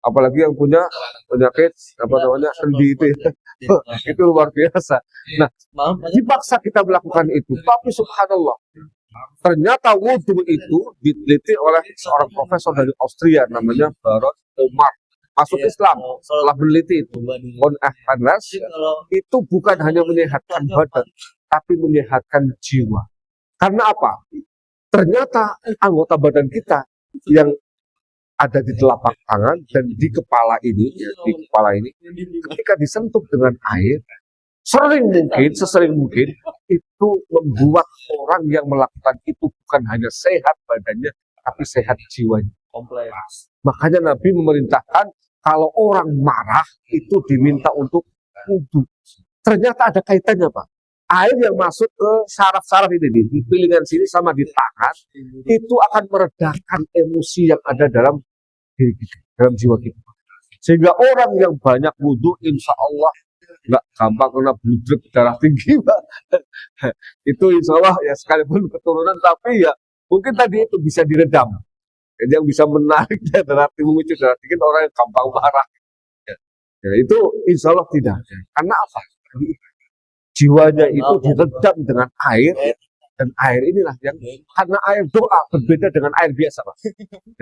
Apalagi yang punya penyakit sendi itu ya. Itu luar biasa. Nah dipaksa kita melakukan itu. Tapi subhanallah ternyata wudhu itu diteliti oleh seorang profesor dari Austria namanya Baron Omar. Masuk Islam setelah meneliti itu itu bukan hanya menyehatkan badan tapi menyehatkan jiwa. Karena apa? Ternyata anggota badan kita yang ada di telapak tangan dan di kepala ini ketika disentuh dengan air sesering mungkin itu membuat orang yang melakukan itu bukan hanya sehat badannya tapi sehat jiwanya. Makanya Nabi memerintahkan kalau orang marah itu diminta untuk wudhu. Ternyata ada kaitannya Pak. Air yang masuk ke saraf-saraf ini di pilingan sini sama di tangan itu akan meredakan emosi yang ada dalam diri kita, dalam jiwa kita. Sehingga orang yang banyak wudhu insya Allah nggak gampang kena bludruk darah tinggi Pak. Itu insya Allah ya sekalipun keturunan tapi ya mungkin tadi itu bisa diredam. Jadi yang bisa menarik darah tinggi, memicu darah tinggi orang yang gampang marah. Ya, itu insya Allah tidak. Karena apa? Jiwanya itu diredam dengan air dan air inilah yang karena air doa berbeda dengan air biasa Pak.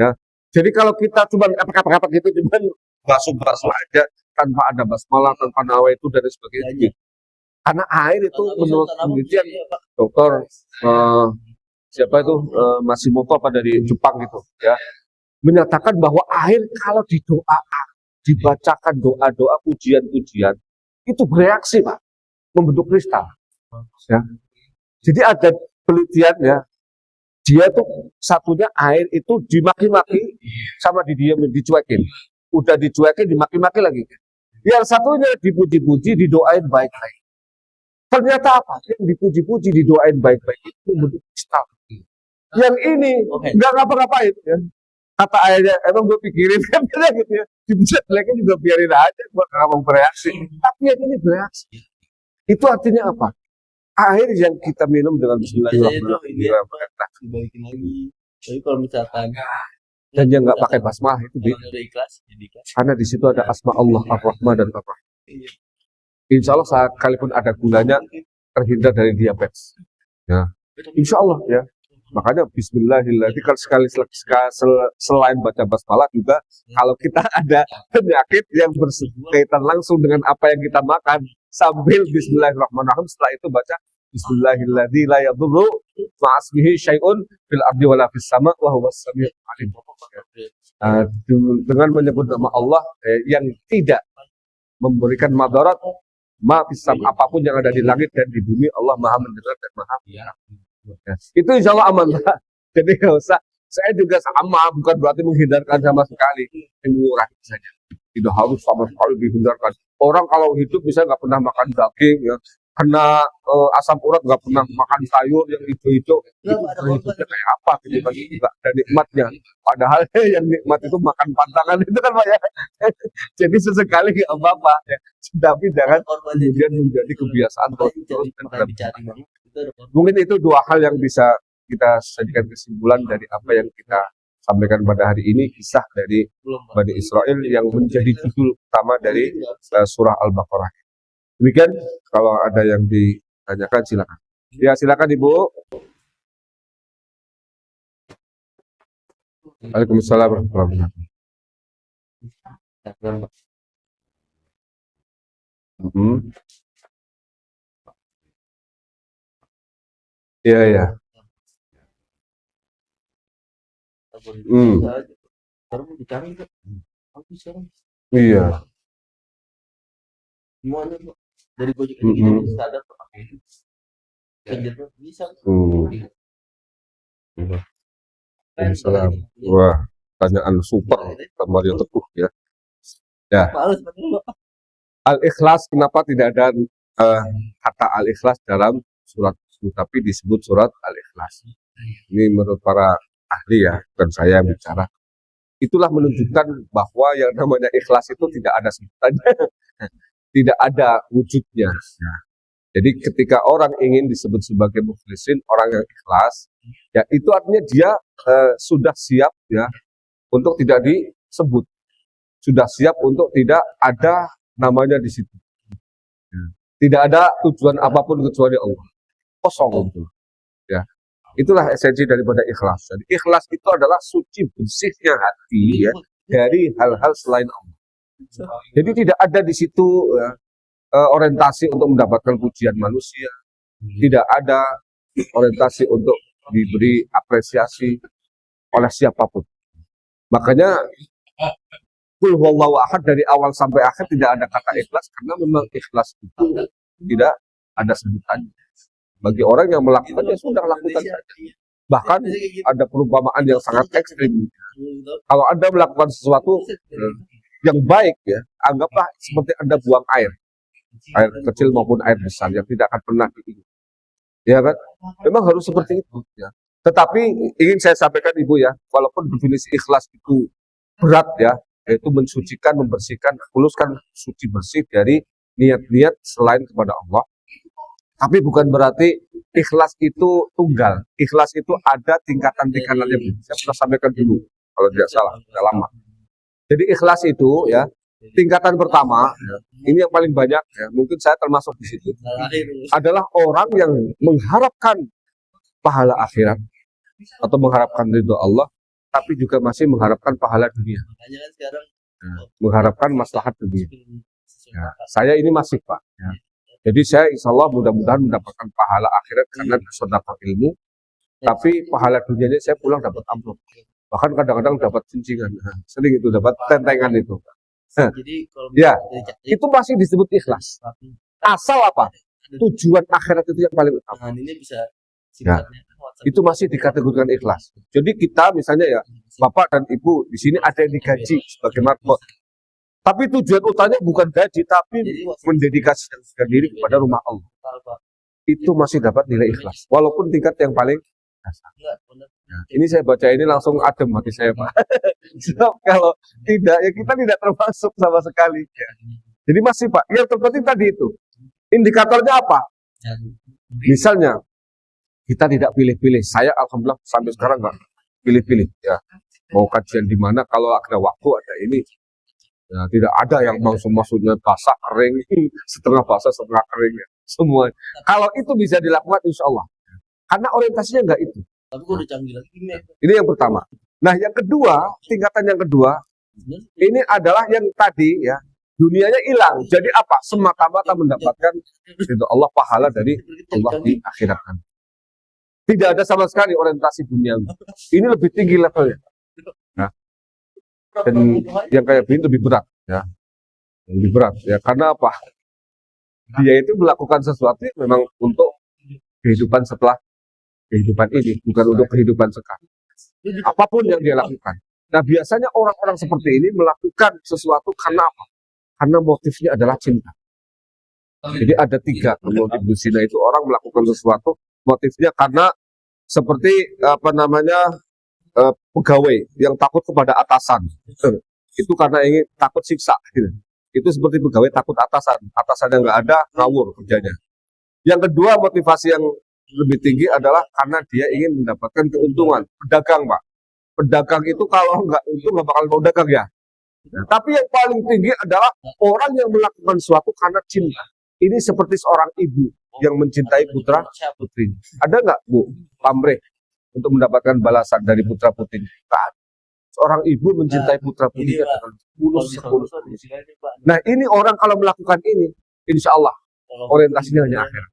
Ya. Jadi kalau kita cuma apa-apa gitu cuma basuh-basuh aja tanpa ada basmalah, tanpa nawaitu dan sebagainya. Karena air itu menurut penelitian dokter siapa itu Masimoto apa dari Jepang gitu ya menyatakan bahwa air kalau dibacakan doa-doa pujian-pujian itu bereaksi Pak, membentuk kristal ya. Jadi ada penelitian ya, dia tuh satunya air itu dimaki-maki sama dicuekin. udah dicuekin, dimaki-maki lagi. Yang satunya dipuji-puji, didoain baik-baik. Ternyata apa? Yang dipuji-puji, didoain baik-baik itu bentuk kristal. Yang ini nggak ngapa-ngapain. Ya. Kata ayahnya, emang gue pikirin kan gitu ya. Dipuji jeleknya juga biarin aja, gue nggak mau bereaksi. Tapi yang ini bereaksi. Itu artinya apa? Air yang kita minum dengan Bismillahirrahmanirrahim. Dibalikin lagi. Tapi kalau misalkan Dan yang nggak pakai basmalah itu udah ikhlas, jadi ikhlas. karena di situ ada asma Allah Ar-Rahman dan Ar-Rahim. Iya. Insya Allah sekalipun ada gulanya terhindar dari diabetes. Ya. Insya Allah ya. Makanya Bismillahirrahmanirrahim selain baca basmalah juga kalau kita ada penyakit yang berkaitan langsung dengan apa yang kita makan sambil Bismillahirrahmanirrahim, setelah itu baca Bismillahirrahmanirrahim la yadurru ma'asmihi syai'un fil ardi wala fis sama wa huwas samiul alim. Dengan menyebut nama Allah yang tidak memberikan madarat, apapun yang ada di langit dan di bumi, Allah Maha mendengar dan Maha melihat. Ya. Itu insya Allah aman lah. Jadi nggak usah. Saya juga sama, bukan berarti menghindarkan sama sekali, mengurangi saja. Tidak harus sama sekali dihindarkan. Orang kalau hidup misalnya nggak pernah makan daging, ya, kena asam urat, nggak pernah makan sayur yang hijau-hijau, itu hidupnya kayak apa? Gitu kan, nggak ada nikmatnya. Padahal yang nikmat itu makan pantangan itu kan Pak ya. Jadi sesekali nggak apa-apa. Ya. Tapi jangan kemudian menjadi kebiasaan terus. Mungkin itu dua hal yang bisa kita sajikan kesimpulan dari apa yang kita sampaikan pada hari ini, kisah dari Bani Israel yang menjadi judul utama dari surah Al-Baqarah. Demikian, kalau ada yang ditanyakan silakan. Ya silakan Ibu. Waalaikumsalam warahmatullahi wabarakatuh. Iya ya. Iya. Gimana Pak? Dari Gojek ini sadar pakai kerja bisa. Waalaikumsalam. Wah, pertanyaan super Mario Teguh ya. Ya. Al-Ikhlas, kenapa tidak ada kata Al-Ikhlas dalam surat itu, tapi disebut surat Al-Ikhlas? Ini menurut para ahli ya, bukan saya yang bicara. Itulah menunjukkan bahwa yang namanya ikhlas itu tidak ada sebutannya, tidak ada wujudnya. Nah, jadi ketika orang ingin disebut sebagai mukhlisin, orang yang ikhlas, ya itu artinya dia sudah siap ya untuk tidak disebut, sudah siap untuk tidak ada namanya di situ. Tidak ada tujuan apapun kecuali Allah. Kosong gitu. Ya. Itulah esensi daripada ikhlas. Jadi ikhlas itu adalah suci bersihnya hati ya dari hal-hal selain Allah. Jadi tidak ada di situ ya, orientasi untuk mendapatkan pujian manusia. Tidak ada orientasi untuk diberi apresiasi oleh siapapun. Makanya Qul huwallahu ahad dari awal sampai akhir tidak ada kata ikhlas, karena memang ikhlas itu tidak ada sebutannya. Bagi orang yang melakukannya sudah lakukan saja. Bahkan ada perumpamaan yang sangat ekstrim. Kalau Anda melakukan sesuatu yang baik ya, anggaplah seperti Anda buang air kecil maupun air besar yang tidak akan pernah diingat. Ya kan? Memang harus seperti itu ya. Tetapi ingin saya sampaikan Ibu ya, walaupun definisi ikhlas itu berat ya, yaitu mensucikan, membersihkan, memuluskan suci bersih dari niat-niat selain kepada Allah. Tapi bukan berarti ikhlas itu tunggal. Ikhlas itu ada tingkatan-tingkatannya. Saya pernah sampaikan dulu, kalau tidak salah, sudah lama. Jadi ikhlas itu ya, tingkatan pertama, ya, ini yang paling banyak, ya, mungkin saya termasuk di situ, adalah orang yang mengharapkan pahala akhirat atau mengharapkan ridho Allah, tapi juga masih mengharapkan pahala dunia. Mengharapkan maslahat dunia. Ya, saya ini masih Pak. Ya. Jadi saya insya Allah mudah-mudahan mendapatkan pahala akhirat karena sedekah ilmu, tapi pahala dunianya saya pulang dapat amplop. Bahkan kadang-kadang dapat cincingan, sering itu dapat tentengan itu. Jadi kalau ya, itu masih disebut ikhlas. Asal apa? Tujuan akhirat itu yang paling utama. Ini bisa ya, itu masih dikategorikan ikhlas. Jadi kita misalnya ya, Bapak dan Ibu di sini ada yang digaji sebagai marbot. Tapi tujuan utamanya bukan gaji, tapi Jadi mendedikasikan diri kepada rumah Allah. Itu masih dapat nilai ikhlas, walaupun tingkat yang paling dasar. Nah, ini saya baca ini langsung adem hati saya, Pak. Sebab kalau tidak, ya kita tidak termasuk sama sekali. Ya. Jadi masih, Pak, yang terpenting tadi itu. Indikatornya apa? Misalnya, kita tidak pilih-pilih. Saya alhamdulillah sampai sekarang nggak pilih-pilih. Ya, mau kajian di mana? Kalau ada waktu ada ini. Ya, tidak ada yang maksudnya basah kering, setengah basah setengah kering. Ya. Semua. Kalau itu bisa dilakukan, insya Allah. Karena orientasinya nggak itu. Tapi gue udah canggih lagi. Ini yang pertama. Nah, yang kedua, tingkatan yang kedua, ini adalah yang tadi ya, dunianya hilang. Jadi apa? Semata-mata mendapatkan itu Allah pahala dari Allah di akhirat. Tidak ada sama sekali orientasi duniawi. Ini lebih tinggi levelnya. Nah, dan yang kayak begini lebih berat ya. Lebih berat ya. Karena apa? Dia itu melakukan sesuatu yang memang untuk kehidupan setelah kehidupan ini, bukan untuk kehidupan sekarang. Apapun yang dia lakukan. Nah, biasanya orang-orang seperti ini melakukan sesuatu karena apa? Karena motifnya adalah cinta. Jadi ada 3 motif di sini itu orang melakukan sesuatu motifnya karena seperti apa namanya pegawai yang takut kepada atasan. Itu karena ingin takut siksa. Itu seperti pegawai takut atasan. Atasan yang nggak ada ngawur kerjanya. Yang kedua motivasi yang lebih tinggi adalah karena dia ingin mendapatkan keuntungan. Pedagang, Pak. Pedagang itu kalau nggak untung nggak bakal mau dagang ya. Nah, tapi yang paling tinggi adalah orang yang melakukan sesuatu karena cinta. Ini seperti seorang ibu yang mencintai putra putrinya. Ada nggak, Bu, pamrih untuk mendapatkan balasan dari putra putrinya? Seorang ibu mencintai putra putrinya dengan tulus. Nah, ini orang kalau melakukan ini, insya Allah orientasinya hanya akhirat.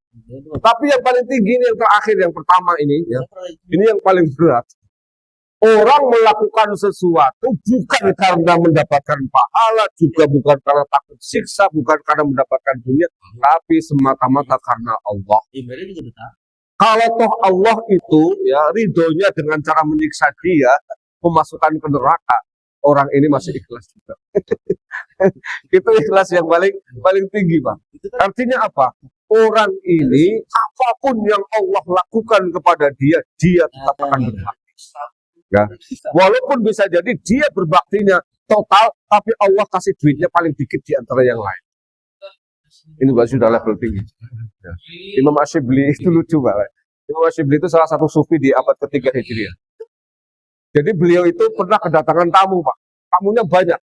Tapi yang paling tinggi ini yang terakhir, yang pertama ini, ya, ini yang paling berat. Orang melakukan sesuatu bukan karena mendapatkan pahala, juga bukan karena takut siksa, bukan karena mendapatkan dunia, tapi semata-mata karena Allah. Kalau toh Allah itu ya ridhonya dengan cara menyiksa dia, memasukkan ke neraka, orang ini masih ikhlas juga. Itu ikhlas yang paling tinggi, Pak. Artinya apa? Orang ini apapun yang Allah lakukan kepada dia, dia tetap akan berbakti. Ya. Walaupun bisa jadi dia berbaktinya total, tapi Allah kasih duitnya paling dikit di antara yang lain. Ini sudah level tinggi. Ya. Imam Asyibli itu lucu, Pak. Imam Asyibli itu salah satu sufi di abad ketiga Hijriah. Jadi beliau itu pernah kedatangan tamu, Pak. Tamunya banyak.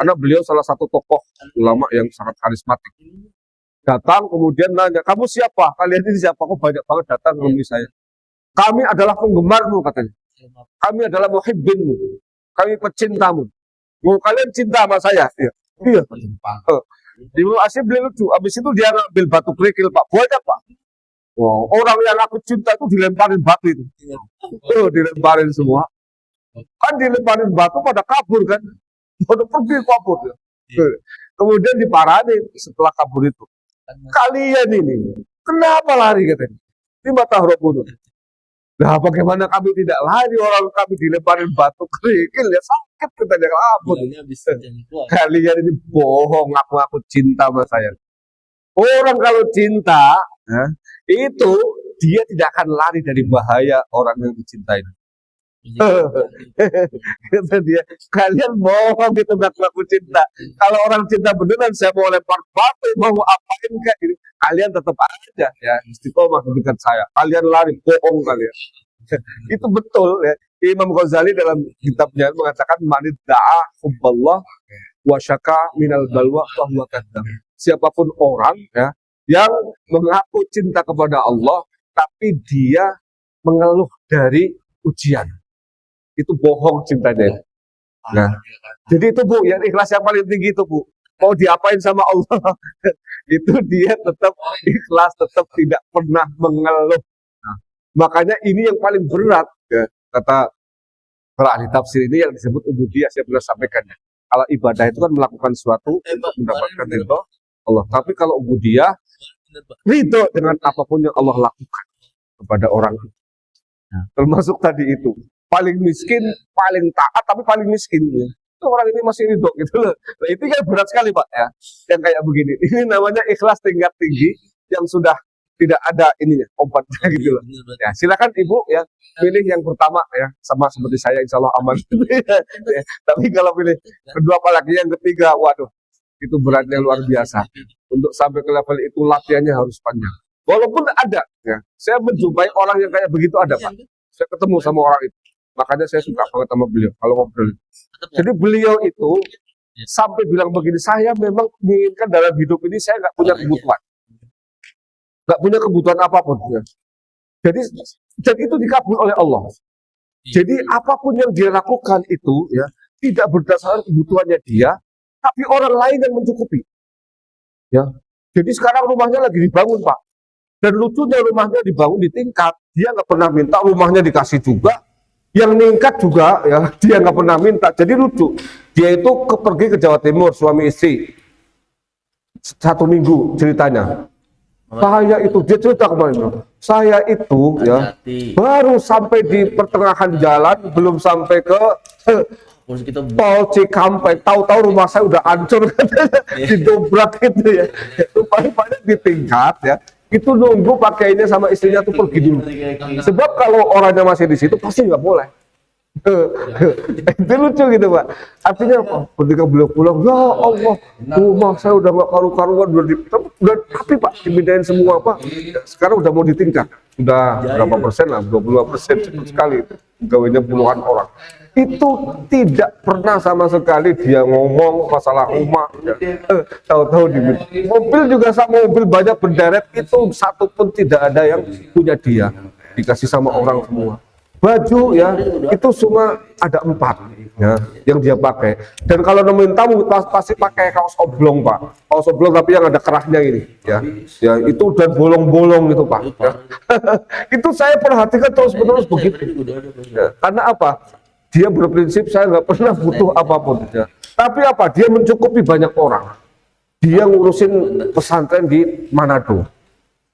Karena beliau salah satu tokoh ulama yang sangat karismatik. Datang kemudian nanya, kamu siapa? Kalian ini siapa? Kok banyak banget datang menemui saya? Kami adalah penggemarmu, katanya. Kami adalah muhibbinmu. Kami pecintamu. Mau kalian cinta sama saya? Iya. Iya. Imam Asyibli lucu. Habis itu dia ambil batu kerikil, Pak. Banyak, Pak. Wow. Orang yang aku cinta itu dilemparin batu itu. Dilemparin semua. Kan dilemparin batu pada kabur kan. Pada pergi kabur. Ya. Kemudian diparahin setelah kabur itu. Kalian ini, kenapa lari katanya? Ini matahrobunuh. Nah, bagaimana kami tidak lari, orang kami dilemparin batu kerikil, ya sakit katanya kabur. Kalian ini bohong, aku cinta sama saya. Orang kalau cinta, ya, itu dia tidak akan lari dari bahaya orang yang dicintai. Kata dia, kalian bohong gitu ngaku cinta. Kalau orang cinta beneran, saya mau lempar batu, mau apain kayak gitu, kalian tetap aja ya istiqomah di dekat saya. Kalian lari, bohong kalian. Itu betul ya. Imam Ghazali dalam kitabnya mengatakan manid da'a hubballah wa syaka minal balwa fahuwa kadzdzab. Siapapun orang ya yang mengaku cinta kepada Allah tapi dia mengeluh dari ujian, itu bohong cintanya. Nah, jadi itu Bu, yang ikhlas yang paling tinggi itu Bu. Mau diapain sama Allah, itu dia tetap ikhlas, tetap tidak pernah mengeluh. Nah, makanya ini yang paling berat ya, kata para ahli tafsir ini yang disebut ubudiyah. Saya pernah sampaikan ya. Kalau ibadah itu kan melakukan sesuatu untuk mendapatkan ridho Allah. Tapi kalau ubudiyah, ridho dengan apapun yang Allah lakukan kepada orang itu. Nah, termasuk tadi itu. Paling miskin, paling taat, tapi paling miskin. Ya. orang ini masih ridho gitu loh. Nah, itu kan berat sekali Pak ya, yang kayak begini. Ini namanya ikhlas tingkat tinggi yang sudah tidak ada ininya obatnya gitu loh. Ya, silakan Ibu ya pilih yang pertama ya, sama seperti saya insya Allah aman. Ya, tapi kalau pilih kedua apalagi yang ketiga, waduh itu beratnya luar biasa. Untuk sampai ke level itu latihannya harus panjang. Walaupun ada ya, saya menjumpai orang yang kayak begitu ada Pak. Saya ketemu sama orang itu. Makanya saya suka banget sama beliau kalau ngobrol. Jadi beliau itu sampai bilang begini, saya memang menginginkan dalam hidup ini saya nggak punya kebutuhan, nggak punya kebutuhan apapun. Ya. Jadi itu dikabul oleh Allah. Jadi apapun yang dia lakukan itu ya tidak berdasarkan kebutuhannya dia, tapi orang lain yang mencukupi. Ya. Jadi sekarang rumahnya lagi dibangun Pak. Dan lucunya rumahnya dibangun di tingkat, dia nggak pernah minta rumahnya dikasih juga. Yang meningkat juga ya dia nggak pernah minta. Jadi lucu, dia itu pergi ke Jawa Timur suami istri 1 minggu ceritanya. Saya itu dia cerita kemarin, saya itu ya baru sampai di pertengahan jalan, belum sampai ke tol Cikampek, tahu-tahu rumah saya udah hancur didobrak gitu ya. Rupanya di tingkat ya itu nunggu pakainya sama istrinya tuh pergi dulu. Sebab kalau orangnya masih di situ pasti nggak boleh. Itu lucu gitu Pak. Artinya apa? Ketika beliau pulang, ya Allah, rumah saya udah nggak karu-karuan, udah rapi Pak, dipindahin semua Pak. Sekarang udah mau ditingkat, udah berapa persen lah, 25% cepat sekali. Pegawainya puluhan orang. Itu tidak pernah sama sekali dia ngomong masalah rumah. Tahu-tahu di mobil juga sama mobil banyak berderet itu satu pun tidak ada yang punya dia, dikasih sama orang semua. Baju ya itu cuma ada 4 ya yang dia pakai. Dan kalau nemuin tamu pasti pakai kaos oblong Pak, kaos oblong tapi yang ada kerahnya ini ya. Ya itu dan bolong-bolong gitu Pak. Ya. Itu saya perhatikan terus-menerus begitu. Ya, karena apa? Dia berprinsip saya nggak pernah butuh apapun. Ya. Tapi apa? Dia mencukupi banyak orang. Dia ngurusin pesantren di Manado.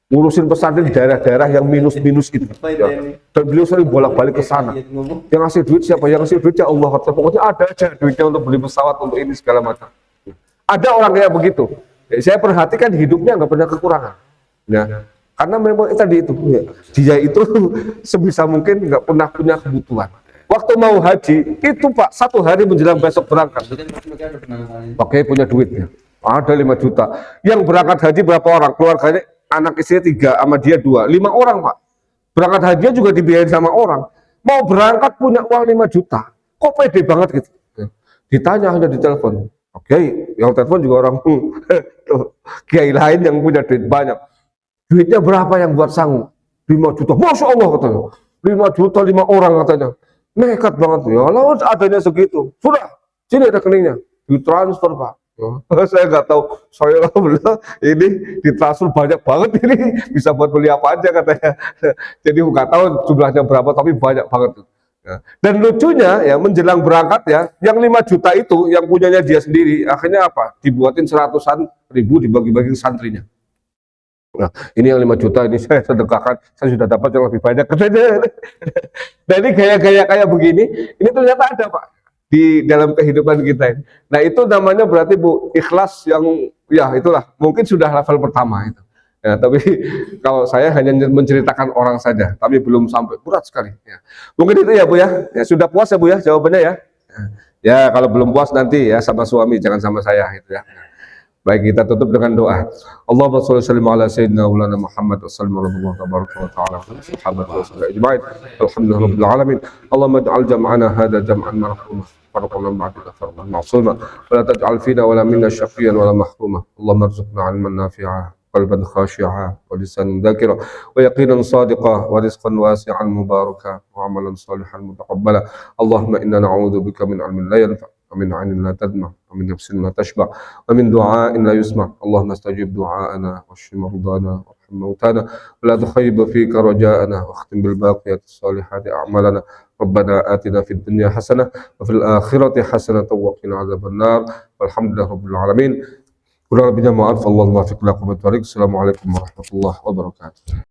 Ngurusin pesantren di daerah-daerah yang minus-minus gitu. Ya. Dan beliau sering bolak-balik ke sana. Yang ngasih duit siapa? Yang ngasih duit ya Allah. Pokoknya ada aja duitnya untuk beli pesawat, untuk ini segala macam. Ada orang kayak begitu. Ya, saya perhatikan hidupnya nggak pernah kekurangan. Ya. Karena memang tadi itu, ya, dia itu sebisa mungkin nggak pernah punya kebutuhan. Waktu mau haji, itu Pak, 1 hari menjelang besok berangkat. Oke, punya duitnya. Ada 5 juta. Yang berangkat haji berapa orang? Keluarganya, anak istri 3, sama dia 2. 5 orang Pak. Berangkat haji juga dibiayain sama orang. Mau berangkat punya uang 5 juta. Kok pede banget gitu? Ditanya hanya di telepon. Oke, yang telepon juga orang kiai lain yang punya duit banyak. Duitnya berapa yang buat sanggup? 5 juta. Masya Allah katanya. 5 juta 5 orang katanya. Nekat banget ya, lalu adanya segitu, sudah, sini rekeningnya, ditransfer Pak. Saya nggak tahu, saya bilang ini ditransfer banyak banget ini, bisa buat beli apa aja katanya. Jadi nggak tahu jumlahnya berapa, tapi banyak banget. Dan lucunya ya menjelang berangkat ya, yang 5 juta itu yang punyanya dia sendiri, akhirnya apa? Dibuatin 100-an ribu dibagi-bagi santrinya. Nah, ini yang 5 juta ini saya sedekahkan, saya sudah dapat yang lebih banyak katanya. Nah ini gaya-gaya kayak begini, ini ternyata ada Pak di dalam kehidupan kita ini. Nah itu namanya berarti Bu ikhlas yang ya itulah mungkin sudah level pertama itu. Ya, tapi kalau saya hanya menceritakan orang saja, tapi belum sampai berat sekali. Ya. Mungkin itu ya Bu ya. Ya sudah puas ya Bu ya jawabannya ya. Ya kalau belum puas nanti ya sama suami, jangan sama saya itu ya. Baik, kita tutup dengan doa. Allahumma shalli wa sallim ala sayyidina wa lana Muhammad wa sallim wa tabaraka wa ta'ala sahabat wa sallam ajma'in. Alhamdulillah rabbil alamin. Allahumma ij'al jam'ana hadha jam'an marhuma farqana ba'da farqan ma'suma wa la taj'al fina wa la minna shaqiyyan wa la mahruma. Allahumma arzuqna 'ilman nafi'a qalban khashi'a wa lisanan dhakira wa yaqinan sadiqa wa rizqan wasi'an mubaraka wa 'amalan salihan mutaqabbala. Allahumma inna na'udzubika min 'ilmin la yanfa' ومن عين لا تدمع ومن نفس لا تشبع ومن دعاء لا يسمع اللهم استجب دعاءنا واشف مرضانا وارحم موتانا ولا تخيب فيك رجاءنا واختم بالباقيات الصالحات اعمالنا ربنا آتنا في الدنيا حسنة وفي الآخرة حسنة وقنا عذاب النار والحمد لله رب العالمين. Kurang lebihnya maaf, Allah muwaffiq lakum wa tariq. Assalamualaikum warahmatullahi wabarakatuh.